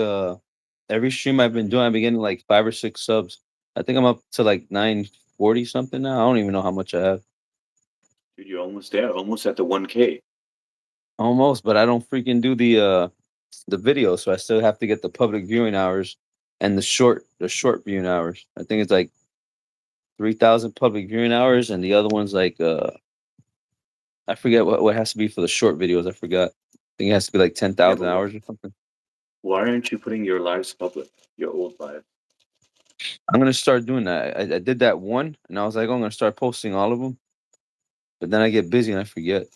every stream I've been doing, I've been getting like 5 or 6 subs. I think I'm up to like 940 something now. I don't even know how much I have. Dude, you're almost there, almost at the 1K. Almost, but I don't freaking do the video, so I still have to get the public viewing hours and the short viewing hours. I think it's like 3,000 public viewing hours, and the other one's like I forget what has to be for the short videos. I forgot. I think it has to be like ten Yeah, thousand but hours or something. why aren't you putting your lives public? Your old lives. I'm gonna start doing that. I did that one, and I was like, oh, I'm gonna start posting all of them, but then I get busy and I forget.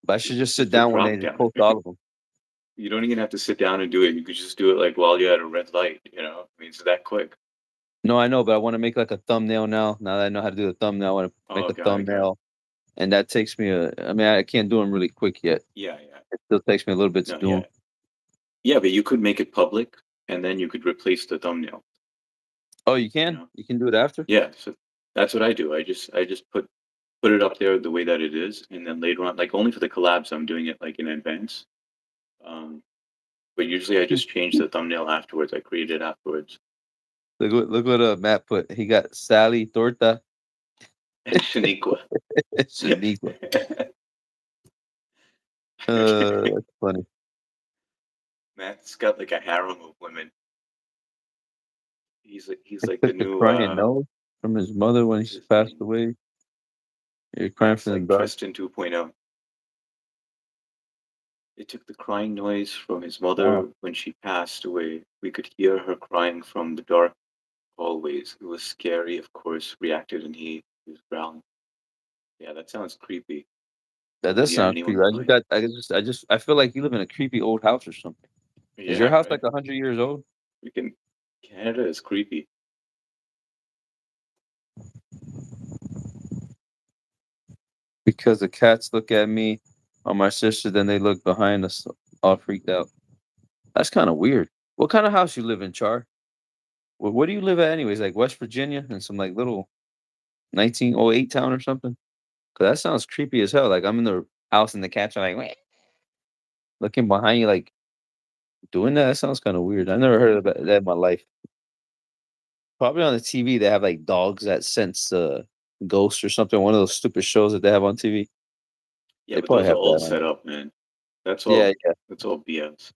But I should just sit Just a down one day drop and just down. post all of them. You don't even have to sit down and do it. You could just do it like while you're at a red light. You know, I mean, it's that quick. No, I know, but I want to make like a thumbnail now. Now that I know how to do the thumbnail, I want to make Oh, a got it, got it. thumbnail, and that takes me a. I mean, I can't do them really quick yet. Yeah, yeah. It still takes me a little bit to No, do them. yeah. Yeah, but you could make it public, and then you could replace the thumbnail. Oh, you You can? know? You can do it after? Yeah. So that's what I do. I just put it up there the way that it is, and then later on, like only for the collabs, I'm doing it like in advance. Um, but usually I just change the thumbnail afterwards. I create it afterwards. Look what, Matt put. He got Sally Torta Shaniqua. Shaniqua. That's funny. Matt's got like a harem of women. He's He like the took the new crying no from his mother when what's she his passed name? away. You're crying Matt's from the like dark. Preston 2.0. It took the crying noise from his Wow. mother when she passed away. We could hear her crying from the dark hallways. It was scary, of course, reacted, and he was growling. Yeah, that sounds creepy. That Don't does hear sound anyone creepy. crying. I feel like you live in a creepy old house or something. Is your Yeah, house right? like 100 years old? Freaking Canada is creepy. Because the cats look at me or my sister, then they look behind us all freaked out. That's kind of weird. What kind of house you live in, Char? Where do you live at anyways? Like West Virginia in some like little 1908 town or something? Cause that sounds creepy as hell. Like I'm in the house and the cats are like "Wah," looking behind you, like doing that. That sounds kind of weird. I never heard of that in my life. Probably on the TV they have like dogs that sense ghosts or something. One of those stupid shows that they have on TV. Yeah, They but probably those are have all that on. set up, man. That's Yeah, all. yeah. That's all BS.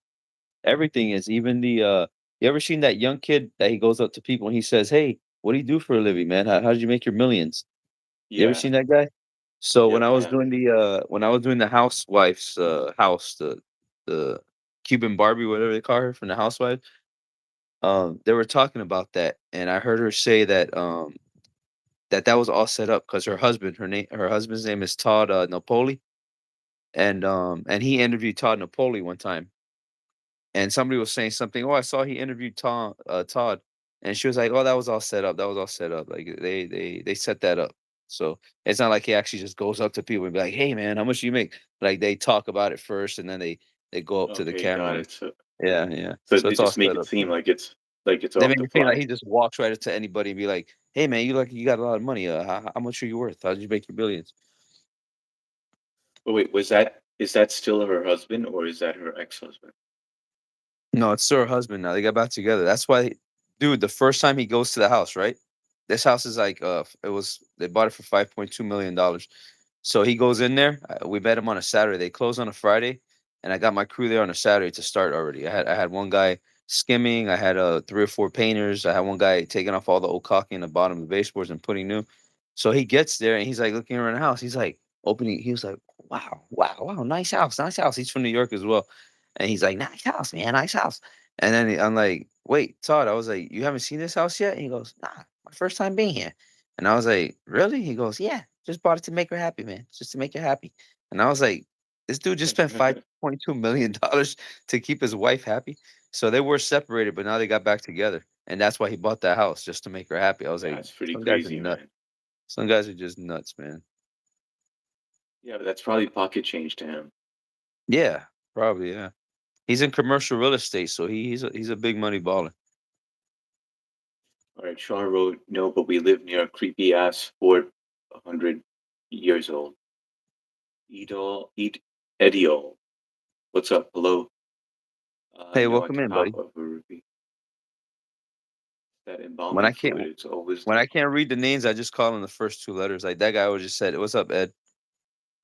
Everything is even the you ever seen that young kid that he goes up to people and he says, "Hey, what do you do for a living, man? How did you make your millions?" You ever Yeah. seen that guy? So Yep, I have. when I was doing the housewife's house, the Cuban Barbie, whatever they call her from the housewife, they were talking about that, and I heard her say that that was all set up because her husband's name is Todd Napoli, and he interviewed Todd Napoli one time, and somebody was saying something. Oh, I saw he interviewed Todd, and she was like, "Oh, that was all set up. That was all set up. Like they set that up." So it's not like he actually just goes up to people and be like, "Hey, man, how much do you make?" Like they talk about it first, and then they go up to the Okay, got camera. it. So Yeah, yeah. so So they it's all just make set it up. seem like it's They off make the it seem like fly. he just walks right up to anybody and be like, "Hey, man, you got a lot of money. How much are you worth? How did you make your billions?" But wait, was that is that still her husband or is that her ex-husband? No, it's still her husband now. They got back together. That's why, dude. The first time he goes to the house, right? This house is like they bought it for $5.2 million. So he goes in there. We met him on a Saturday. They close on a Friday, and I got my crew there on a Saturday to start already. I had one guy skimming. I had 3 or 4 painters. I had one guy taking off all the old caulking in the bottom of the baseboards and putting new. So he gets there and he's like looking around the house. He's like opening. He was like, "Wow, wow, wow, nice house, nice house." He's from New York as well, and he's like, "Nice house, man, nice house." And then I'm like, "Wait, Todd." I was like, "You haven't seen this house yet?" And he goes, "Nah, my first time being here." And I was like, "Really?" He goes, "Yeah, just bought it to make her happy, man. Just to make her happy." And I was like, "This dude just spent $5.2 million to keep his wife happy." So they were separated, but now they got back together, and that's why he bought that house just to make her happy. I was like, That's pretty "Some guys are crazy, nuts. man. Some guys are just nuts, man." Yeah, but that's probably pocket change to him. Yeah, probably. Yeah, he's in commercial real estate, so he's a big money baller. All right, Shaw wrote, no, but we live near a creepy ass fort 100 years old. Eat Edio. What's up? Hello. Hey, No, at welcome the in, top buddy. of a ruby. That When embalming I can't fluid, it's always when the I can't read the names, I just call in the first 2 letters. Like that guy always just said, "What's up, Ed?"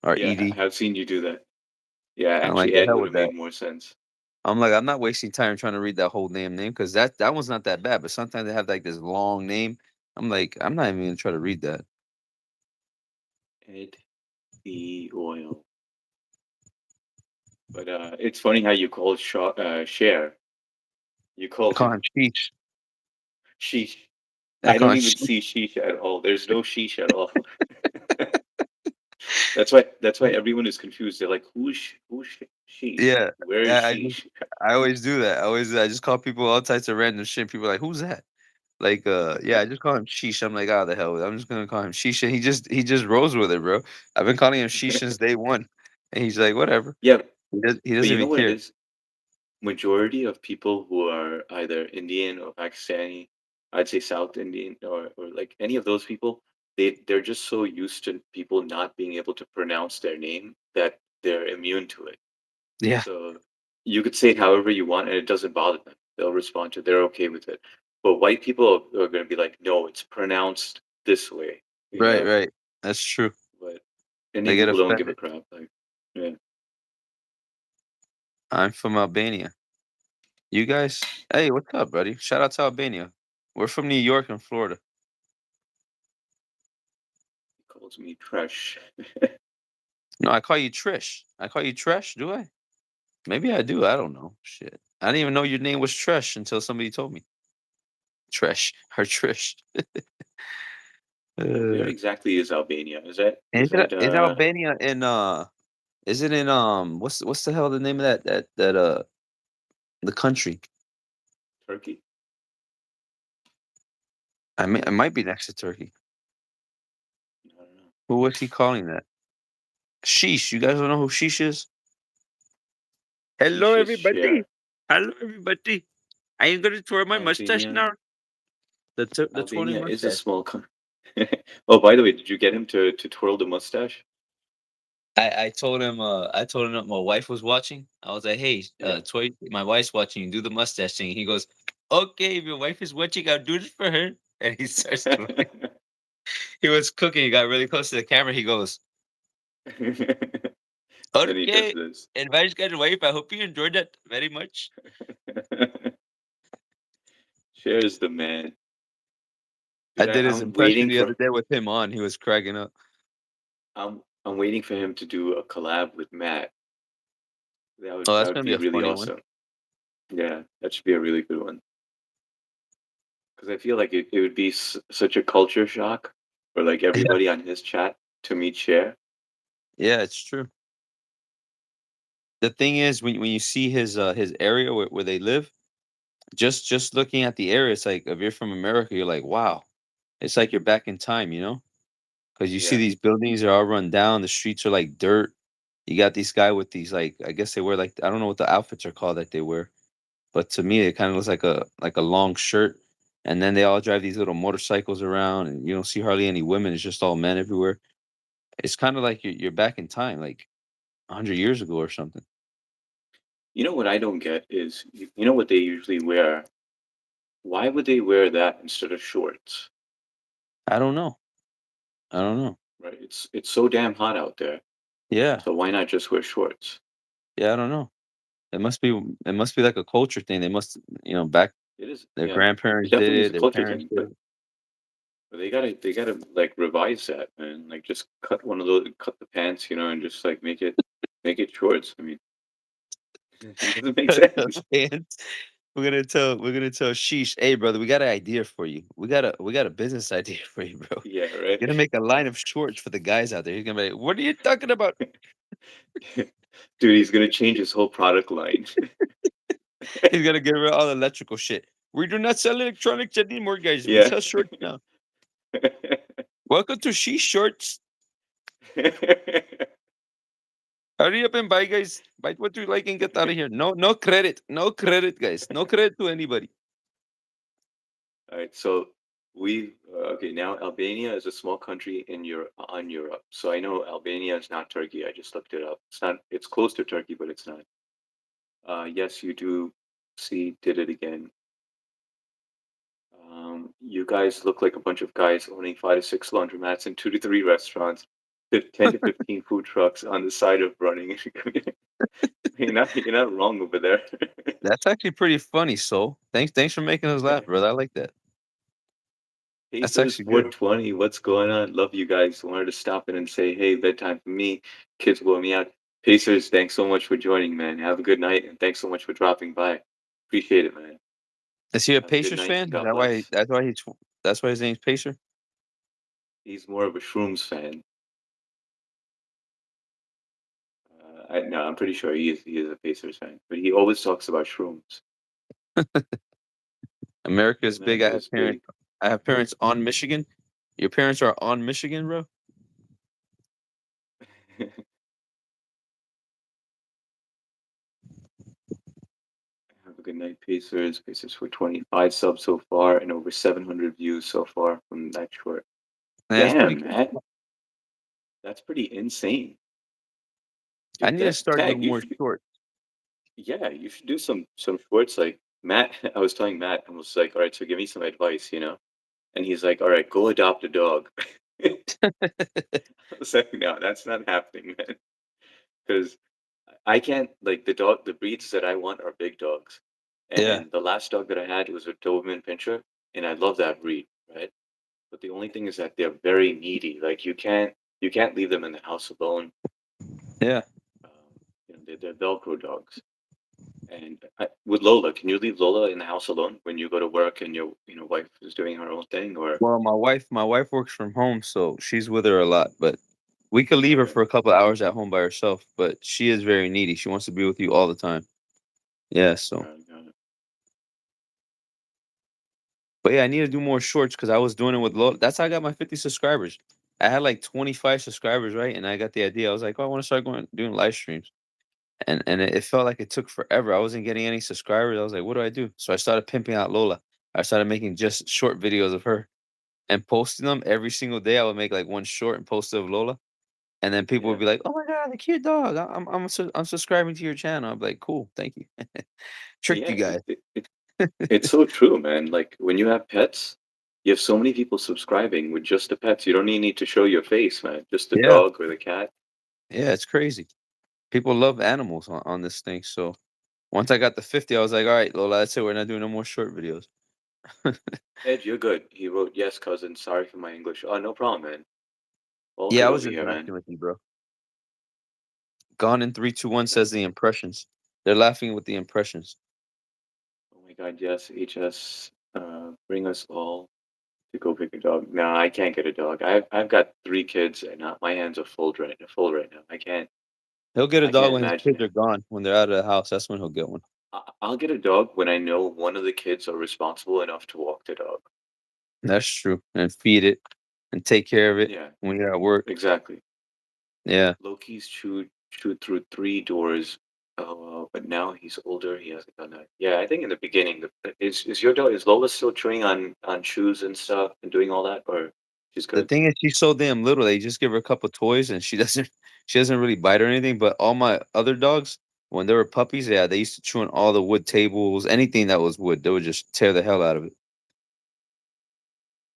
or yeah, Ed. I've seen you do that. Yeah, I'm like, actually "The Ed hell would with have that." made more sense. I'm like, I'm not wasting time trying to read that whole damn name because that one's not that bad. But sometimes they have like this long name. I'm like, I'm not even gonna try to read that. Ed the oil. But it's funny how you call Shaw Cher. You I call call him him Sheesh. Sheesh. I I call don't him even Sheesh. see sheesh at all. There's no sheesh at all. That's why everyone is confused. They're like, who's sheesh? Yeah, Where is yeah. sheesh? I always do that. I just call people all types of random shit. People are like, "Who's that?" Like, yeah, I just call him Sheesh. I'm like, "Oh, the hell, I'm just gonna call him Sheesh." And he just rolls with it, bro. I've been calling him Sheesh since day one, and he's like, "Whatever." Yeah, He but doesn't you know even what it care. is? majority of people who are either Indian or Pakistani, I'd say South Indian or like any of those people, they're just so used to people not being able to pronounce their name that they're immune to it. Yeah. So you could say it however you want and it doesn't bother them. They'll respond to it. They're okay with it. But white people are going to be like, no, it's pronounced this way, you Right, know? right. That's true. But They Indian get people don't give a offended. crap. Like, yeah. I'm from Albania. You guys? Hey, what's up, buddy? Shout out to Albania. We're from New York and Florida. He calls me trash. No, I call you Trish. I call you Tresh, do I? Maybe I do. I don't know. Shit. I didn't even know your name was Tresh until somebody told me. Tresh or Trish. Where Uh, exactly is Albania? Is is it that is Albania in is it in what's the hell the name of that the country? Turkey? I mean it might be next to Turkey. I don't know. Who was he calling that? Sheesh. You guys don't know who Sheesh is? Hello, Shishish, everybody. yeah. Hello, everybody. Are you going to twirl my mustache Albania. now? The twirling Albania is a mustache. small country. Oh, by the way, did you get him to twirl the mustache? I told him my wife was watching. I was like, hey, Yeah. Toy, my wife's watching. Do the mustache thing. He goes, okay, if your wife is watching, I'll do this for her. And he starts twirling. He was cooking. He got really close to the camera. He goes, Then he does okay, this. advice got wife. I hope you enjoyed that very much. Shares the man. I Dude, did his I'm impression waiting the other for day with him on. He was cracking up. I'm waiting for him to do a collab with Matt. Oh, That that's would gonna be be a really funny one. awesome. Yeah, that should be a really good one. Because I feel like it would be such a culture shock for like Yeah, everybody on his chat to meet Cher. yeah, it's true. The thing is, when you see his area where they live, just looking at the area, it's like if you're from America, you're like, wow, it's like you're back in time, you know? Because you see Yeah. these buildings are all run down, the streets are like dirt. You got these guy with these like I guess they wear like I don't know what the outfits are called that they wear, but to me it kind of looks like a long shirt. And then they all drive these little motorcycles around, and you don't see hardly any women. It's just all men everywhere. It's kind of like you're back in time, like 100 years ago or something. You know what I don't get is you know what they usually wear? Why would they wear that instead of shorts? I don't know. I don't know. Right? It's so damn hot out there. Yeah, So why not just wear shorts? yeah, I don't know. It must be like a culture thing. They must, back It is, their yeah. It grandparents did definitely is it, a their culture parents thing, did but it. they gotta like revise that and like just cut one of those, cut the pants, and just like make it shorts. I mean, it doesn't make sense. And we're gonna tell Sheesh, hey brother, we got an idea for you. We got a business idea for you, bro. Yeah, right. You're gonna make a line of shorts for the guys out there. He's gonna be like, what are you talking about? Dude, he's gonna change his whole product line. He's gonna get rid of all the electrical shit. We do not sell electronics anymore, guys. We Yeah. sell shorts now. Welcome to Sheesh Shorts. Hurry up and buy, guys. Buy what you like and get out of here. No, no credit. No credit, guys. No credit to anybody. All right, so okay, now Albania is a small country in Europe, on Europe. So I know Albania is not Turkey. I just looked it up. It's not. It's close to Turkey, but it's not. Yes, you do see. Did it again. You guys look like a bunch of guys owning 5 to 6 laundromats and 2 to 3 restaurants, 10 to 15 food trucks on the side of running. You're not wrong over there. That's actually pretty funny, so thanks for making us laugh, brother. I like that. That's Pacers actually good. 420, what's going on? Love you guys. Wanted to stop in and say, hey, bedtime for me. Kids blow me out. Pacers, thanks so much for joining, man. Have a good night, and thanks so much for dropping by. Appreciate it, man. Is he a Have a good Pacers night, fan? and Is God that why? bless. That's why his name's Pacer. He's more of a Shrooms fan. No, I'm pretty sure he is a Pacers fan, but he always talks about Shrooms. America is big. America is big. I have parents on Michigan. Your parents are on Michigan, bro. a good night, Pacers. Pacers for 25 subs so far and over 700 views so far from that short. Man, that's pretty Damn, good. man. That's pretty insane. I Dude, need to that start tag, doing you more should shorts. yeah, you should do some shorts like Matt. I was telling Matt, I was like, all right, so give me some advice, you know? And he's like, all right, go adopt a dog. I was like, no, that's not happening, man. Because I can't like the breeds that I want are big dogs. Yeah, And the last dog that I had was a Doberman Pinscher, and I love that breed, right? But the only thing is that they're very needy. Like you can't leave them in the house alone. yeah. Um, they're Velcro dogs. And with Lola, can you leave Lola in the house alone when you go to work and your wife is doing her own thing? Or Well, my wife works from home, so she's with her a lot. But we could leave her okay, for a couple of hours at home by herself. But she is very needy. She wants to be with you all the time. Yeah. So, got it. but yeah, I need to do more shorts because I was doing it with Lola. That's how I got my 50 subscribers. I had like 25 subscribers, right? And I got the idea. I was like, oh, I want to start doing live streams. And it felt like it took forever. I wasn't getting any subscribers. I was like, what do I do? So I started pimping out Lola. I started making just short videos of her and posting them every single day. I would make like one short and post it of Lola, and then people would Yeah, be like, "Oh my god, the cute dog! I'm subscribing to your channel." I'm like, "Cool, thank you." Tricked yeah. you guys. It's so true, man. Like when you have pets, you have so many people subscribing with just the pets. You don't even need to show your face, man. Just the Yeah, dog or the cat. yeah, it's crazy. People love animals on this thing. So once I got the 50, I was like, "All right, Lola, that's it. We're not doing no more short videos." Ed, you're good. He wrote, yes, cousin. Sorry for my English. Oh, no problem, man. All Yeah, good I was over just here, man. messing with you, bro. Gone in 3, 2, 1 says the impressions. They're laughing with the impressions. Oh my God, yes, HS. Bring us all to go pick a dog. No, I can't get a dog. I've got 3 kids and my hands are full right now. He'll get a I dog can't when his imagine kids it. are gone. When they're out of the house, that's when he'll get one. I'll get a dog when I know one of the kids are responsible enough to walk the dog. That's true. And feed it and take care of it Yeah, when you're at work. exactly. Yeah. Loki's chewed through 3 doors. But now he's older. He hasn't done that. Yeah, I think in the beginning, is your dog is Lola still chewing on shoes and stuff and doing all that, or she's The good? thing is she's so damn little, they just give her a couple toys and she doesn't she doesn't really bite or anything, but all my other dogs, when they were puppies, yeah, they used to chew on all the wood tables, anything that was wood, they would just tear the hell out of it.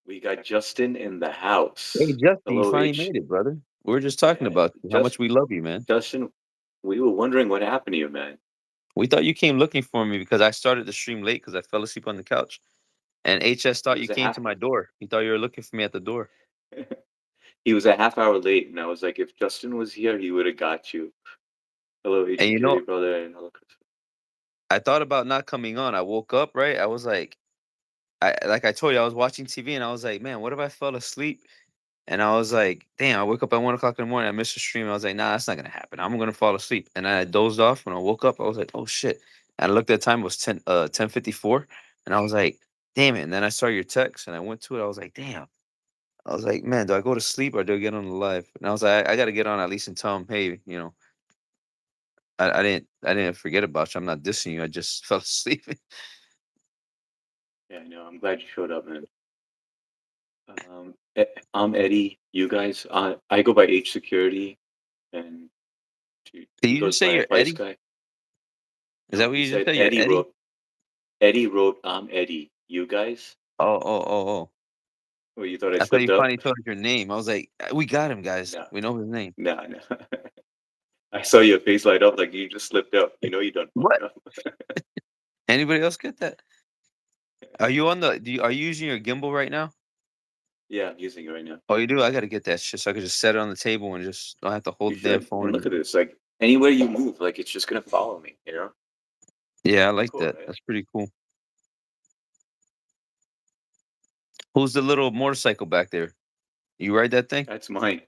We got Justin in the Hey, house. Justin, you Hello, finally H. made it, brother. We were just talking Yeah, about you, how much we love you, man. Justin. We were wondering what happened to you, man. We thought you came looking for me because I started the stream late because I fell asleep on the couch. And HS He thought you was a came half. to my door. He thought you were looking for me at the door. He was a half hour late, and I was like, if Justin was here, he would have got you. Hello, And Agent you know, Carey, brother, and hello, Chris. I thought about not coming on. I woke up, right? I was like I told you, I was watching TV and I was like, man, what if I fell asleep? And I was like, damn, I wake up at 1 o'clock in the morning, I missed the stream. I was like, nah, that's not gonna happen. I'm gonna fall asleep. And I dozed off. When I woke up, I was like, oh shit. And I looked at the time, it was 10:54. And I was like, damn it. And then I saw your text and I went to it. I was like, damn. I was like, man, do I go to sleep or do I get on the live? And I was like, I gotta get on at least and tell him, hey, I didn't forget about you. I'm not dissing you. I just fell asleep. Yeah, no, I'm glad you showed up, man. I'm Eddie. You guys, I go by H Security, and Did he you just goes say by you're Advice Eddie? Guy. Is that No, what he you just said said? You're Eddie? Eddie wrote, I'm Eddie. You guys? Oh, oh, oh, oh. Oh, you thought I I thought slipped you up? finally told us your name. I was like, we got him, guys. No, We know his name. no, no. I saw your face light up like you just slipped up. You know you done fucked What? up. Anybody else get that? Are you on the? Are you using your gimbal right now? Yeah, I'm using it right now. Oh, you do. I gotta get that shit so I could just set it on the table and just don't have to You hold the damn should. phone. And look And at this. Like anywhere you move, like it's just gonna follow me. You know? yeah, I Pretty like cool, that. right? That's pretty cool. Who's the little motorcycle back there? You ride that thing? That's mine.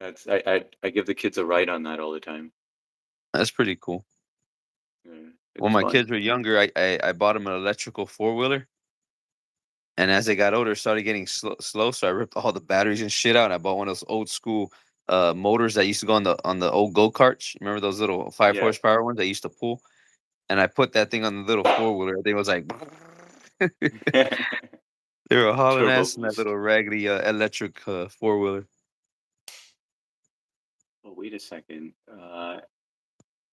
I give the kids a ride on that all the time. That's pretty cool. Yeah, When it's my fun. kids were younger, I bought them an electrical four wheeler, and as they got older, it started getting slow. So I ripped all the batteries and shit out. And I bought one of those old school motors that used to go on the old go karts. Remember those little five Yeah, horsepower ones that used to pull? and I put that thing on the little four-wheeler. They was like they were hauling Turbo ass in that boost. little raggedy, electric, four-wheeler. Oh, wait a second. What's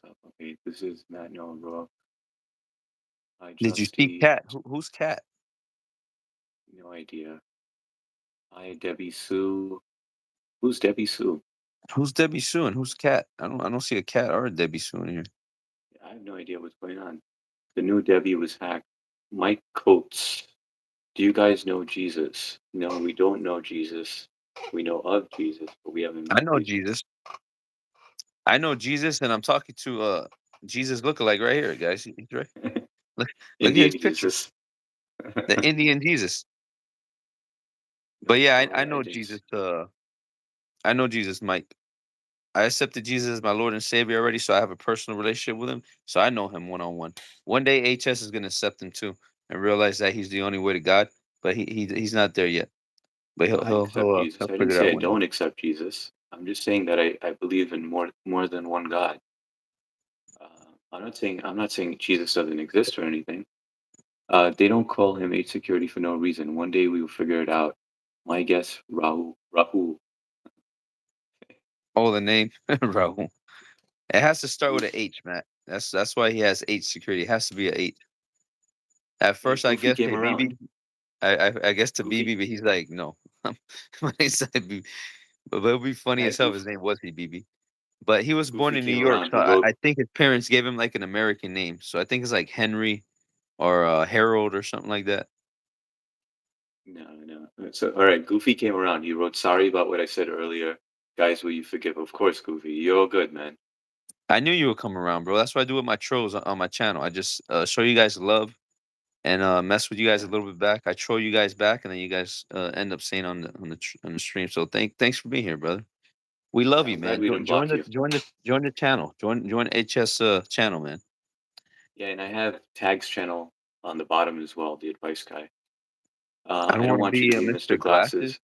up? Okay, this is Matt Nolan, bro. I Did you just see Cat? Who's Cat? no idea. Hi, Debbie Sue. Who's Debbie Sue? Who's Debbie Sue and who's Cat? I don't see a Cat or a Debbie Sue in here. I have no idea what's going on. The new Debbie was hacked. Mike Coates. Do you guys know Jesus? No, we don't know Jesus. We know of Jesus, but we haven't I met know Jesus. Jesus. I know Jesus, and I'm talking to Jesus lookalike right here, guys. He's right. Look at Indian his picture, Jesus. the Indian Jesus. No, But yeah, I bro, I know Jesus. just I know Jesus, Mike. I accepted Jesus as my Lord and Savior already, so I have a personal relationship with him. So I know him one on one. One day, HS is gonna accept him too, and realize that he's the only way to God. But he's not there yet. But no, I accept Jesus. he'll I didn't figure it say out I one day. don't accept Jesus. I'm just saying that I believe in more than one God. I'm not saying Jesus doesn't exist or anything. They don't call him H security for no reason. One day we will figure it out. My guess, Rahul. Oh, the name Raul. It has to start with Goof. an H, Matt. That's why he has H security. It has to be an H. At Hey, first, I Goofy guess, came hey around. BB. I guess to Goofy, BB, but he's like, no. My name's not BB. But it would be funny yeah, as hell if his name was BB. But he was born Goofy in New came York, around. so He wrote, I think his parents gave him like an American name. So I think it's like Henry or Harold or something like that. no, no. So, all right, Goofy came around. He wrote, sorry about what I said earlier. Guys, will you forgive? Of course, Goofy. You're all good, man. I knew you would come around, bro. That's what I do with my trolls on my channel. I just show you guys love and mess with you guys a Yeah. little bit back. I troll you guys back, and then you guys end up saying on the stream. So thanks for being here, brother. We love Yeah, you, I'm glad man. we didn't block you. Join the channel. Join HS channel, man. Yeah, and I have Tag's channel on the bottom as well, the advice guy. I I don't don't want to want you to be be Mr. Mr. Glasses Glasses,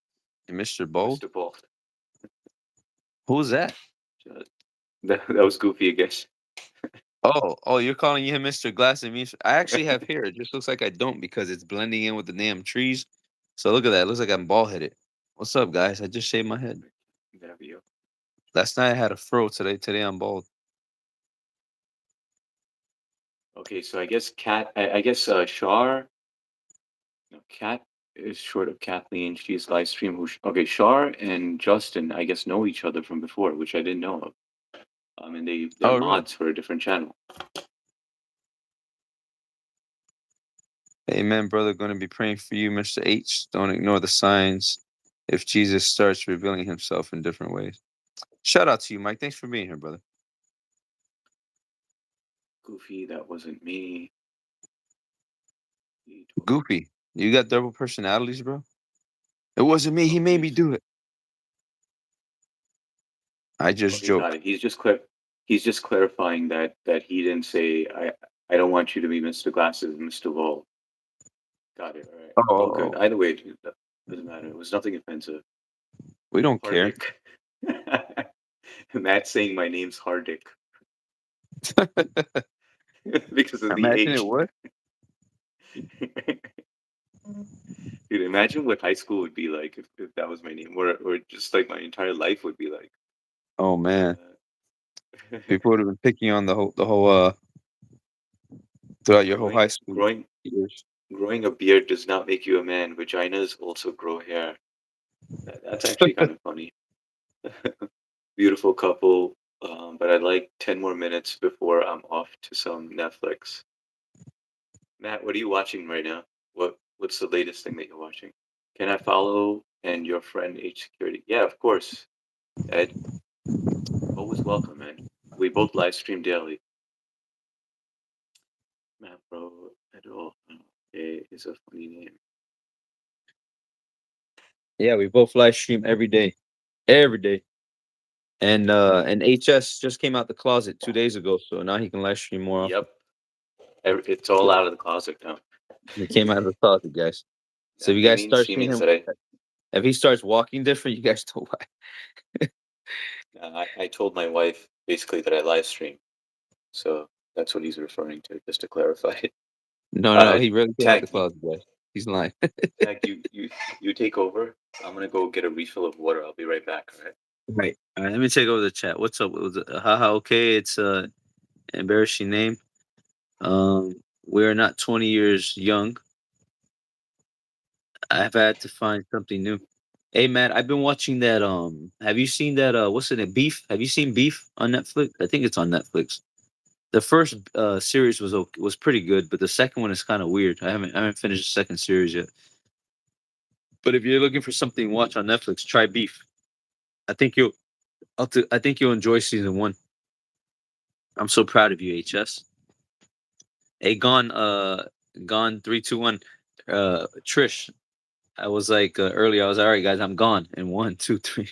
and Mr. Bold. Mr. Bolt. Who's that? That was Goofy, I guess. Oh, you're calling him Mr. Glass and me. I actually have hair. It just looks like I don't because it's blending in with the damn trees. So look at that. It looks like I'm bald headed. What's up, guys? I just shaved my head. There we go. Last night I had a fro. Today I'm bald. Okay, so I guess I guess Shar, no, Kat is short of Kathleen. She's live stream. Okay, Shar and Justin, I guess, know each other from before, which I didn't know of. And they're Oh, really? mods for a different channel. Amen, brother. Going to be praying for you, Mr. H. Don't ignore the signs if Jesus starts revealing himself in different ways. Shout out to you, Mike. Thanks for being here, brother. Goofy, that wasn't me. Goofy. You got double personalities, bro? It wasn't me. He made me Yes. do it. I just Okay, got joke. it. He's just clarifying that he didn't say I don't want you to be Mr. Glasses, Mr. Vol. Got it. All right. All good. Oh, Either way, dude, that doesn't matter. It was nothing offensive. we don't care. Hardick. Matt saying my name's Hardick because of the Imagine it H. would. Dude, imagine what high school would be like if that was my name, or just like my entire life would be like. Oh man, Uh, people would have been picking on the whole throughout your whole high growing school growing years. growing a beard does not make you a man. Vaginas also grow hair. That's actually kind of funny. Beautiful couple, but I'd like 10 more minutes before I'm off to some Netflix. Matt, what are you watching right now? What's the latest thing that you're watching? Can I follow and your friend H Security? Yeah, of course. Ed, always welcome, man. We both live stream daily. Matt Bro at all. Is a funny name. Yeah, we both live stream every day, every day. And HS just came out the closet 2 days ago, so now he can live stream more often. Yep. It's all out of the closet now. He came out of the closet, guys. So if you He guys means start he seeing means him, that if he starts walking different, you guys know why. I told my wife basically that I live stream. So that's what he's referring to, just to clarify it. No, no, he really came out the Tag, closet, guys. He's lying. Tag, you take over. I'm gonna go get a refill of water. I'll be right back. All right. Right. All right, let me take over the chat. What's up? Haha, okay, it's embarrassing name. We're not 20 years young. I've had to find something new. Hey Matt, I've been watching that have you seen that what's it Beef? Have you seen Beef on Netflix? I think it's on Netflix. The first series was pretty good, but the second one is kind of weird. I haven't finished the second series yet. But if you're looking for something to watch on Netflix, try Beef. I think you'll I think you'll enjoy season 1. I'm so proud of you, HS. Hey, gone 3, 2, 1. Trish, I was like earlier. I was all right, guys. I'm gone in 1, 2, 3.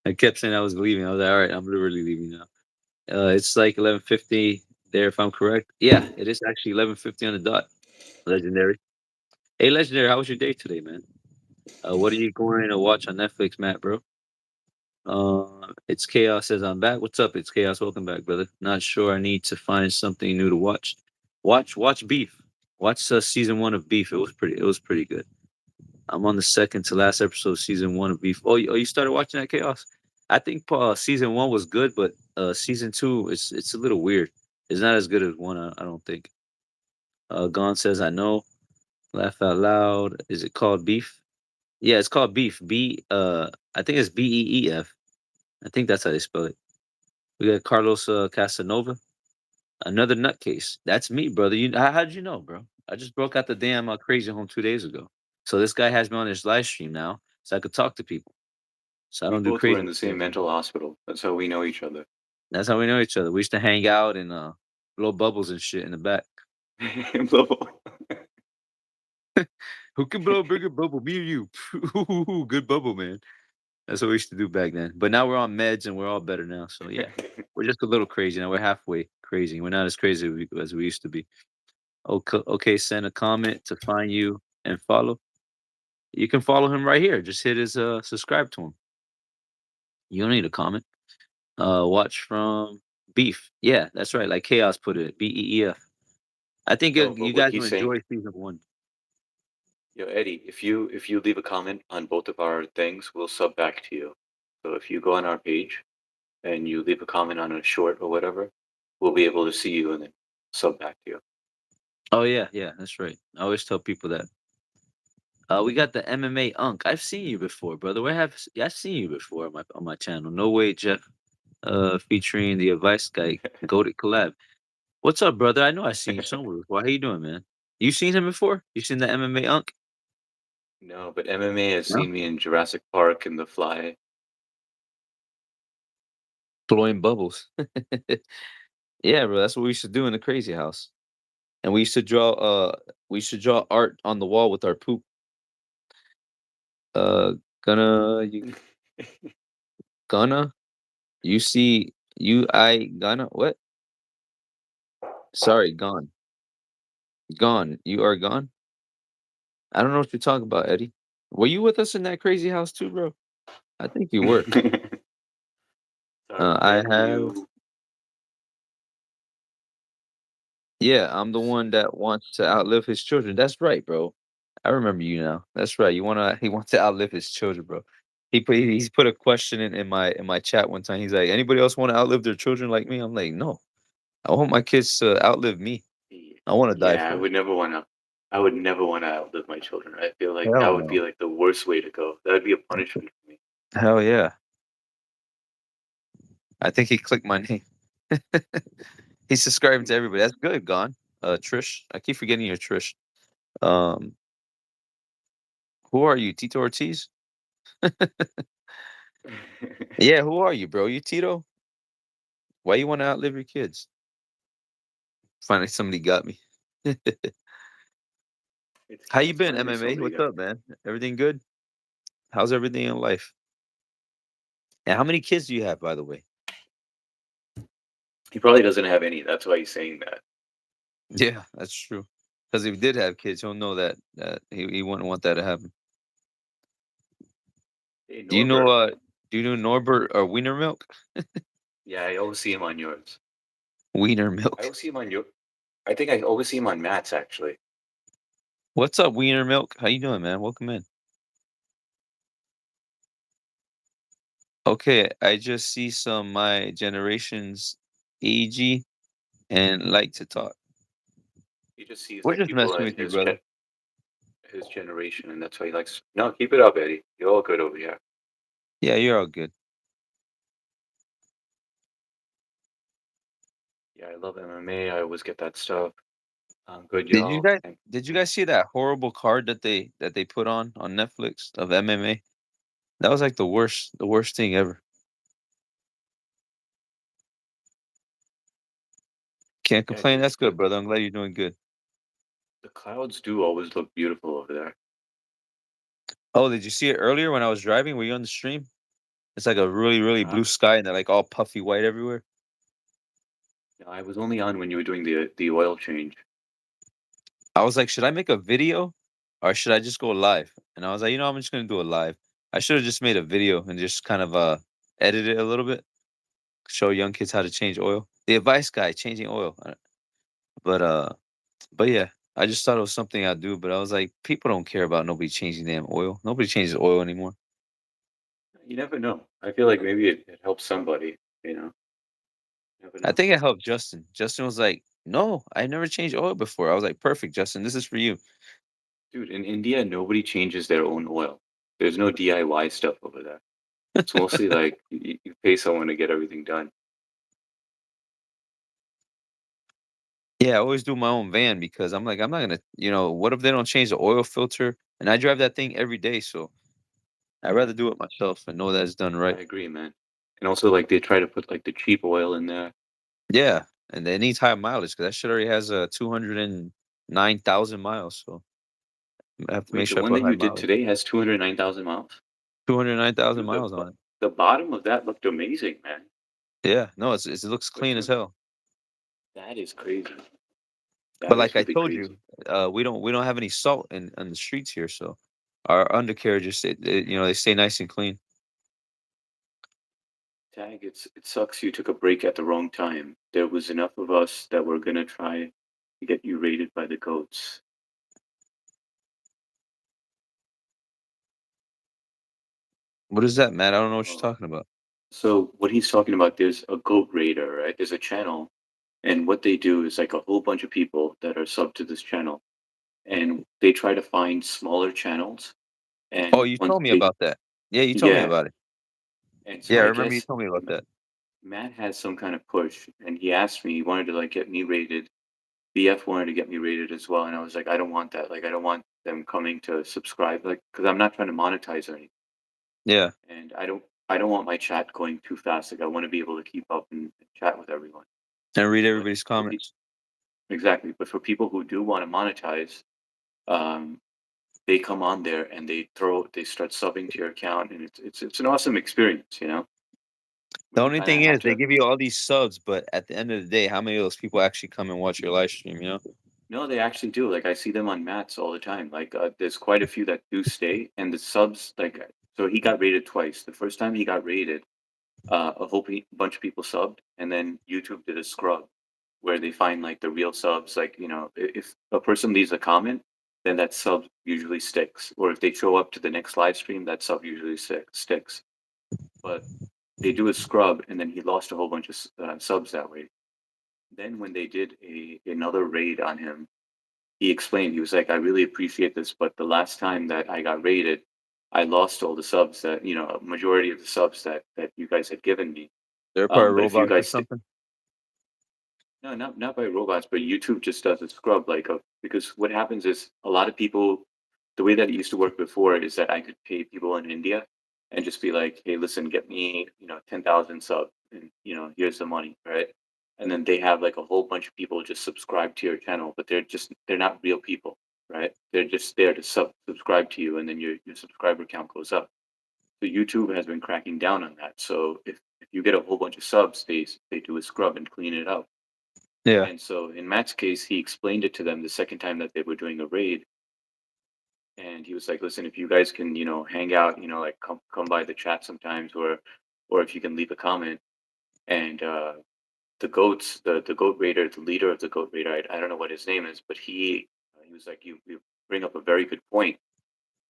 I kept saying I was leaving. I was like, all right, I'm literally leaving now. It's like 11:50 there, if I'm correct. Yeah, it is actually 11:50 on the dot. Legendary. Hey, legendary. How was your day today, man? What are you going to watch on Netflix, Matt, bro? It's Chaos says I'm back. What's up? It's Chaos. Welcome back, brother. Not sure. I need to find something new to watch. Watch Beef. Watch season 1 of Beef. It was pretty good. I'm on the second to last episode of season 1 of Beef. Oh, you started watching that, Chaos? I think season 1 was good, but season 2 it's a little weird. It's not as good as 1. I don't think. Gon says I know. Laugh out loud. Is it called Beef? Yeah, it's called Beef. I think it's Beef. I think that's how they spell it. We got Carlos Casanova, another nutcase. That's me, brother. How did you know, bro? I just broke out the damn crazy home 2 days ago. So this guy has me on his live stream now, so I could talk to people. So I We don't do both were in crazy the same shit. mental hospital. That's how we know each other. That's how we know each other. We used to hang out and blow bubbles and shit in the back. Who can blow a bigger bubble? Me or you? Good bubble, man. That's what we used to do back then. But now we're on meds and we're all better now. So yeah, we're just a little crazy now. We're halfway crazy. We're not as crazy as we used to be. Okay, send a comment to find you and follow. You can follow him right here. Just hit his subscribe to him. You don't need a comment. Watch from Beef. Yeah, that's right. Like Chaos put it. Beef. I think No, but you what guys he's will saying, enjoy season 1. yo, Eddie, if you leave a comment on both of our things, we'll sub back to you. So if you go on our page and you leave a comment on a short or whatever, we'll be able to see you and then sub back to you. Oh yeah, that's right. I always tell people that. We got the MMA Unk. I've seen you before, brother. I've seen you before on my channel. No way, Jeff. Featuring the advice guy, Goated collab. What's up, brother? I know I seen you somewhere before. How you doing, man? You seen him before? You seen the MMA Unk? No, but MMA has No. seen me in Jurassic Park and The Fly. Blowing bubbles. Yeah, bro. That's what we used to do in the crazy house. And we used to draw art on the wall with our poop. Uh gonna you gonna you see you I gonna what? Sorry, gone. Gone. You are gone? I don't know what you're talking about, Eddie. Were you with us in that crazy house too, bro? I think you were. Sorry, I can have you? Yeah, I'm the one that wants to outlive his children. That's right, bro. I remember you now. That's right. He wants to outlive his children, bro. He's put a question in my chat one time. He's like, anybody else want to outlive their children like me? I'm like, no. I want my kids to outlive me. I want to die Yeah, first. I would never want to outlive my children. I feel like that Hell would be no. like the worst way to go. That would be a punishment for me. Hell yeah. I think he clicked my name. He's subscribing to everybody. That's good, Gone. Trish. I keep forgetting your Trish. Um, who are you? Tito Ortiz? Yeah, who are you, bro? You Tito? Why you want to outlive your kids? Finally, somebody got me. It's How you chaos. been, Finally, MMA? somebody What's got up, man? Everything good? How's everything in life? And how many kids do you have, by the way? he probably doesn't have any. That's why he's saying that. Yeah, that's true. Because if he did have kids, he'll know that he wouldn't want that to happen. Hey, Do you know Norbert. Do you know Norbert or Wiener Milk? Yeah, I always see him on yours. Wiener I milk. always see him on your. I think I always see him on Matt's actually. What's up, Wiener milk? How you doing, man? Welcome in. Okay, I just see some my generation's AG and like to talk. He just sees We're like just people messing in with you, brother. his generation, and that's why he likes. No, keep it up, Eddie. You're all good over here. Yeah, you're all good. Yeah, I love MMA. I always get that stuff. Good, Did you y'all. guys did you guys see that horrible card that they put on Netflix of MMA? That was like the worst thing ever. Can't Yeah, complain. That's good, brother. I'm glad you're doing good. the clouds do always look beautiful over there. Oh, did you see it earlier when I was driving? Were you on the stream? It's like a really, really Uh, blue sky and they're like all puffy white everywhere. no, I was only on when you were doing the oil change. I was like, should I make a video or should I just go live? And I was like, I'm just gonna do a live. I should have just made a video and just kind of edit it a little bit, show young kids how to change oil. The advice guy changing oil. But but yeah, I just thought it was something I'd do. But I was like, people don't care about nobody changing damn oil. Nobody changes oil anymore. You never know. I feel like maybe it helps somebody. You know, never I know. think it helped Justin. Justin was like, no, I never changed oil before. I was like, perfect, Justin. This is for you. Dude, in India, nobody changes their own oil. There's no DIY stuff over there. It's mostly like you pay someone to get everything done. Yeah, I always do my own van because I'm like, I'm not gonna, what if they don't change the oil filter? And I drive that thing every day, so I'd rather do it myself and know that it's done I right. agree, man. And also, like they try to put like the cheap oil in there. Yeah, and it needs high mileage because that shit already has 209,000 miles, so I have to make Wait, the sure I one put that high you did mileage. today has 209,000 miles. 209,000 Dude, miles on it. the bottom of that looked amazing, man. Yeah, no, it looks Like clean as hell. that is crazy. But That like is I really told crazy. you, we don't have any salt in the streets here, so our undercarriages, they stay nice and clean. Tag, it sucks you took a break at the wrong time. There was enough of us that were gonna try to get you raided by the goats. What is that, Matt? I don't know what you're Oh. talking about. So what he's talking about, there's a goat raider, right? There's a channel, and what they do is like a whole bunch of people that are sub to this channel, and they try to find smaller channels, Oh, and you once told me they, about that. Yeah, you told me yeah, about it. and so Yeah, I I remember you guess told me about that. Matt has some kind of push, and he asked me, he wanted to like get me rated. BF wanted to get me rated as well, and I was like, I don't want that. Like, I don't want them coming to subscribe, like, because I'm not trying to monetize or anything, Yeah, and I don't want my chat going too fast. Like, I want to be able to keep up and chat with everyone. and read But everybody's for comments. exactly, but for people who do want to monetize, um, they come on there and they start subbing to your account, and it's an awesome experience, you know. The But you only kind of thing have is they to. give you all these subs, but at the end of the day, how many of those people actually come and watch your live stream, you know? No, they actually do. Like I see them on mats all the time. Like there's quite a few that do stay, and the subs like so he got rated twice. The first time he got rated, a bunch of people subbed, and then YouTube did a scrub where they find like the real subs. Like if a person leaves a comment, then that sub usually sticks. Or if they show up to the next live stream, that sub usually sticks. But they do a scrub, and then he lost a whole bunch of subs that way. Then when they did another raid on him, he explained, he was like, I really appreciate this, but the last time that I got rated, I lost all the subs that, a majority of the subs that you guys had given me. They're probably But if you robots or guys, something. no, not by robots, but YouTube just does a scrub, because what happens is a lot of people, the way that it used to work before is that I could pay people in India and just be like, hey, listen, get me, 10,000 subs and, here's the money, right? And then they have like a whole bunch of people just subscribe to your channel, but they're not real people, right? They're just there to subscribe to you, and then your subscriber count goes up. So YouTube has been cracking down on that. So if you get a whole bunch of subs, they do a scrub and clean it up. Yeah. And so in Matt's case, he explained it to them the second time that they were doing a raid, and he was like, "Listen, if you guys can, hang out, like come by the chat sometimes, or if you can leave a comment, and the goats, the goat raider, the leader of the goat raider. I don't know what his name is, but he was like, you bring up a very good point,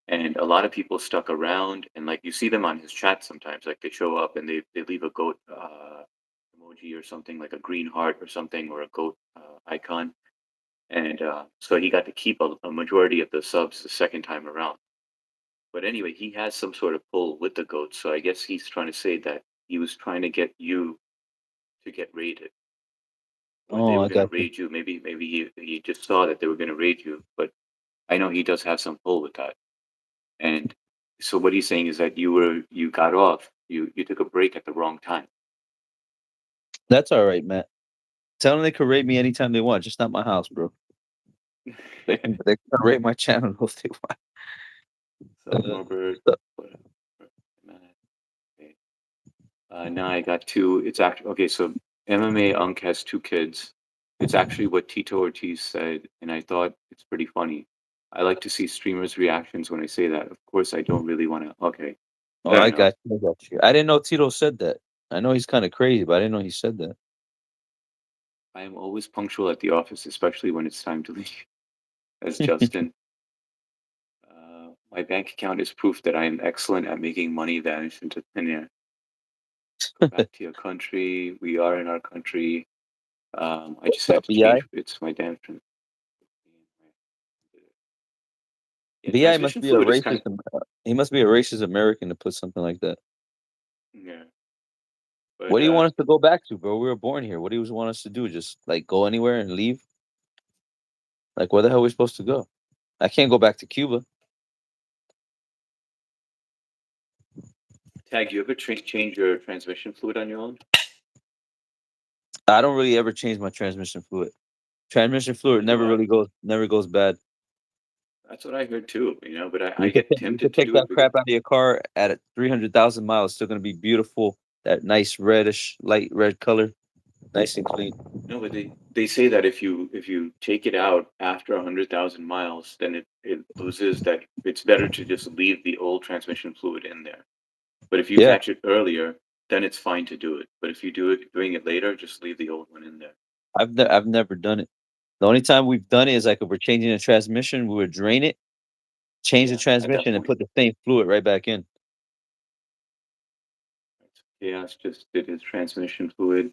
and a lot of people stuck around, and like you see them on his chat sometimes, like they show up and they leave a goat emoji or something, like a green heart or something, or a goat icon, and so he got to keep a majority of the subs the second time around. But anyway, he has some sort of pull with the goats, so I guess he's trying to say that he was trying to get you to get raided, or they Oh, were I going to got you. raid you. Maybe he just saw that they were going to raid you, but I know he does have some pull with that. And so what he's saying is that you got off, you took a break at the wrong time. That's all right, Matt. Tell them they can rate me anytime they want, just not my house, bro. They can rate my channel if they want. So Uh, Norbert, so- whatever. Okay. Now I got two. It's actually okay. So MMA Unk has two kids. It's actually what Tito Ortiz said, and I thought it's pretty funny. I like to see streamers' reactions when I say that. Of course, I don't really want to. Okay, oh, fair I enough. got you. I got you. I didn't know Tito said that. I know he's kind of crazy, but I didn't know he said that. I am always punctual at the office, especially when it's time to leave. As Justin, my bank account is proof that I am excellent at making money vanish into thin air. Go back to your country. We are in our country. I just had to Bi change. It's my damn. Yeah, Bi must transmission be a fluid is kind racist. of He must be a racist American to put something like that. yeah, What but do you want us to go back to, bro? We were born here. What do you want us to do? Just like go anywhere and leave? Like where the hell are we supposed to go? I can't go back to Cuba. Tag, you ever change your transmission fluid on your own? I don't really ever change my transmission fluid. Transmission fluid Neither do I. never goes bad. That's what I heard too. But I get You tempted could to take do that it because crap out of your car at 300,000 miles. Still gonna be beautiful. That nice reddish, light red color, nice and clean. no, but they say that if you take it out after 100,000 miles, then it loses that. It's better to just leave the old transmission fluid in there. But if you Yeah, catch it earlier, then it's fine to do it. But if you doing it later, just leave the old one in there. I've never done it. The only time we've done it is like if we're changing a transmission, we would drain it, change the Yeah, at that transmission, and point. put the same fluid right back in. Chaos just did his transmission fluid.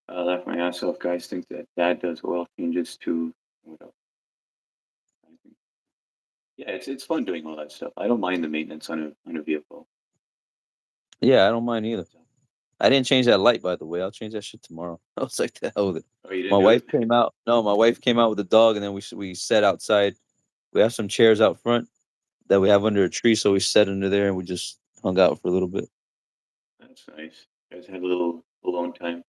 Laugh my ass off. Guys think that dad does oil changes too. What else? I think- Yeah, it's fun doing all that stuff. I don't mind the maintenance on a vehicle. Yeah, I don't mind either. I didn't change that light, by the way. I'll change that shit tomorrow. I was like, the hell with it. Oh, you My didn't do wife it? came out. No, my wife came out with the dog, and then we sat outside. We have some chairs out front that we have under a tree, so we sat under there and we just hung out for a little bit. That's nice. You guys had a little alone time.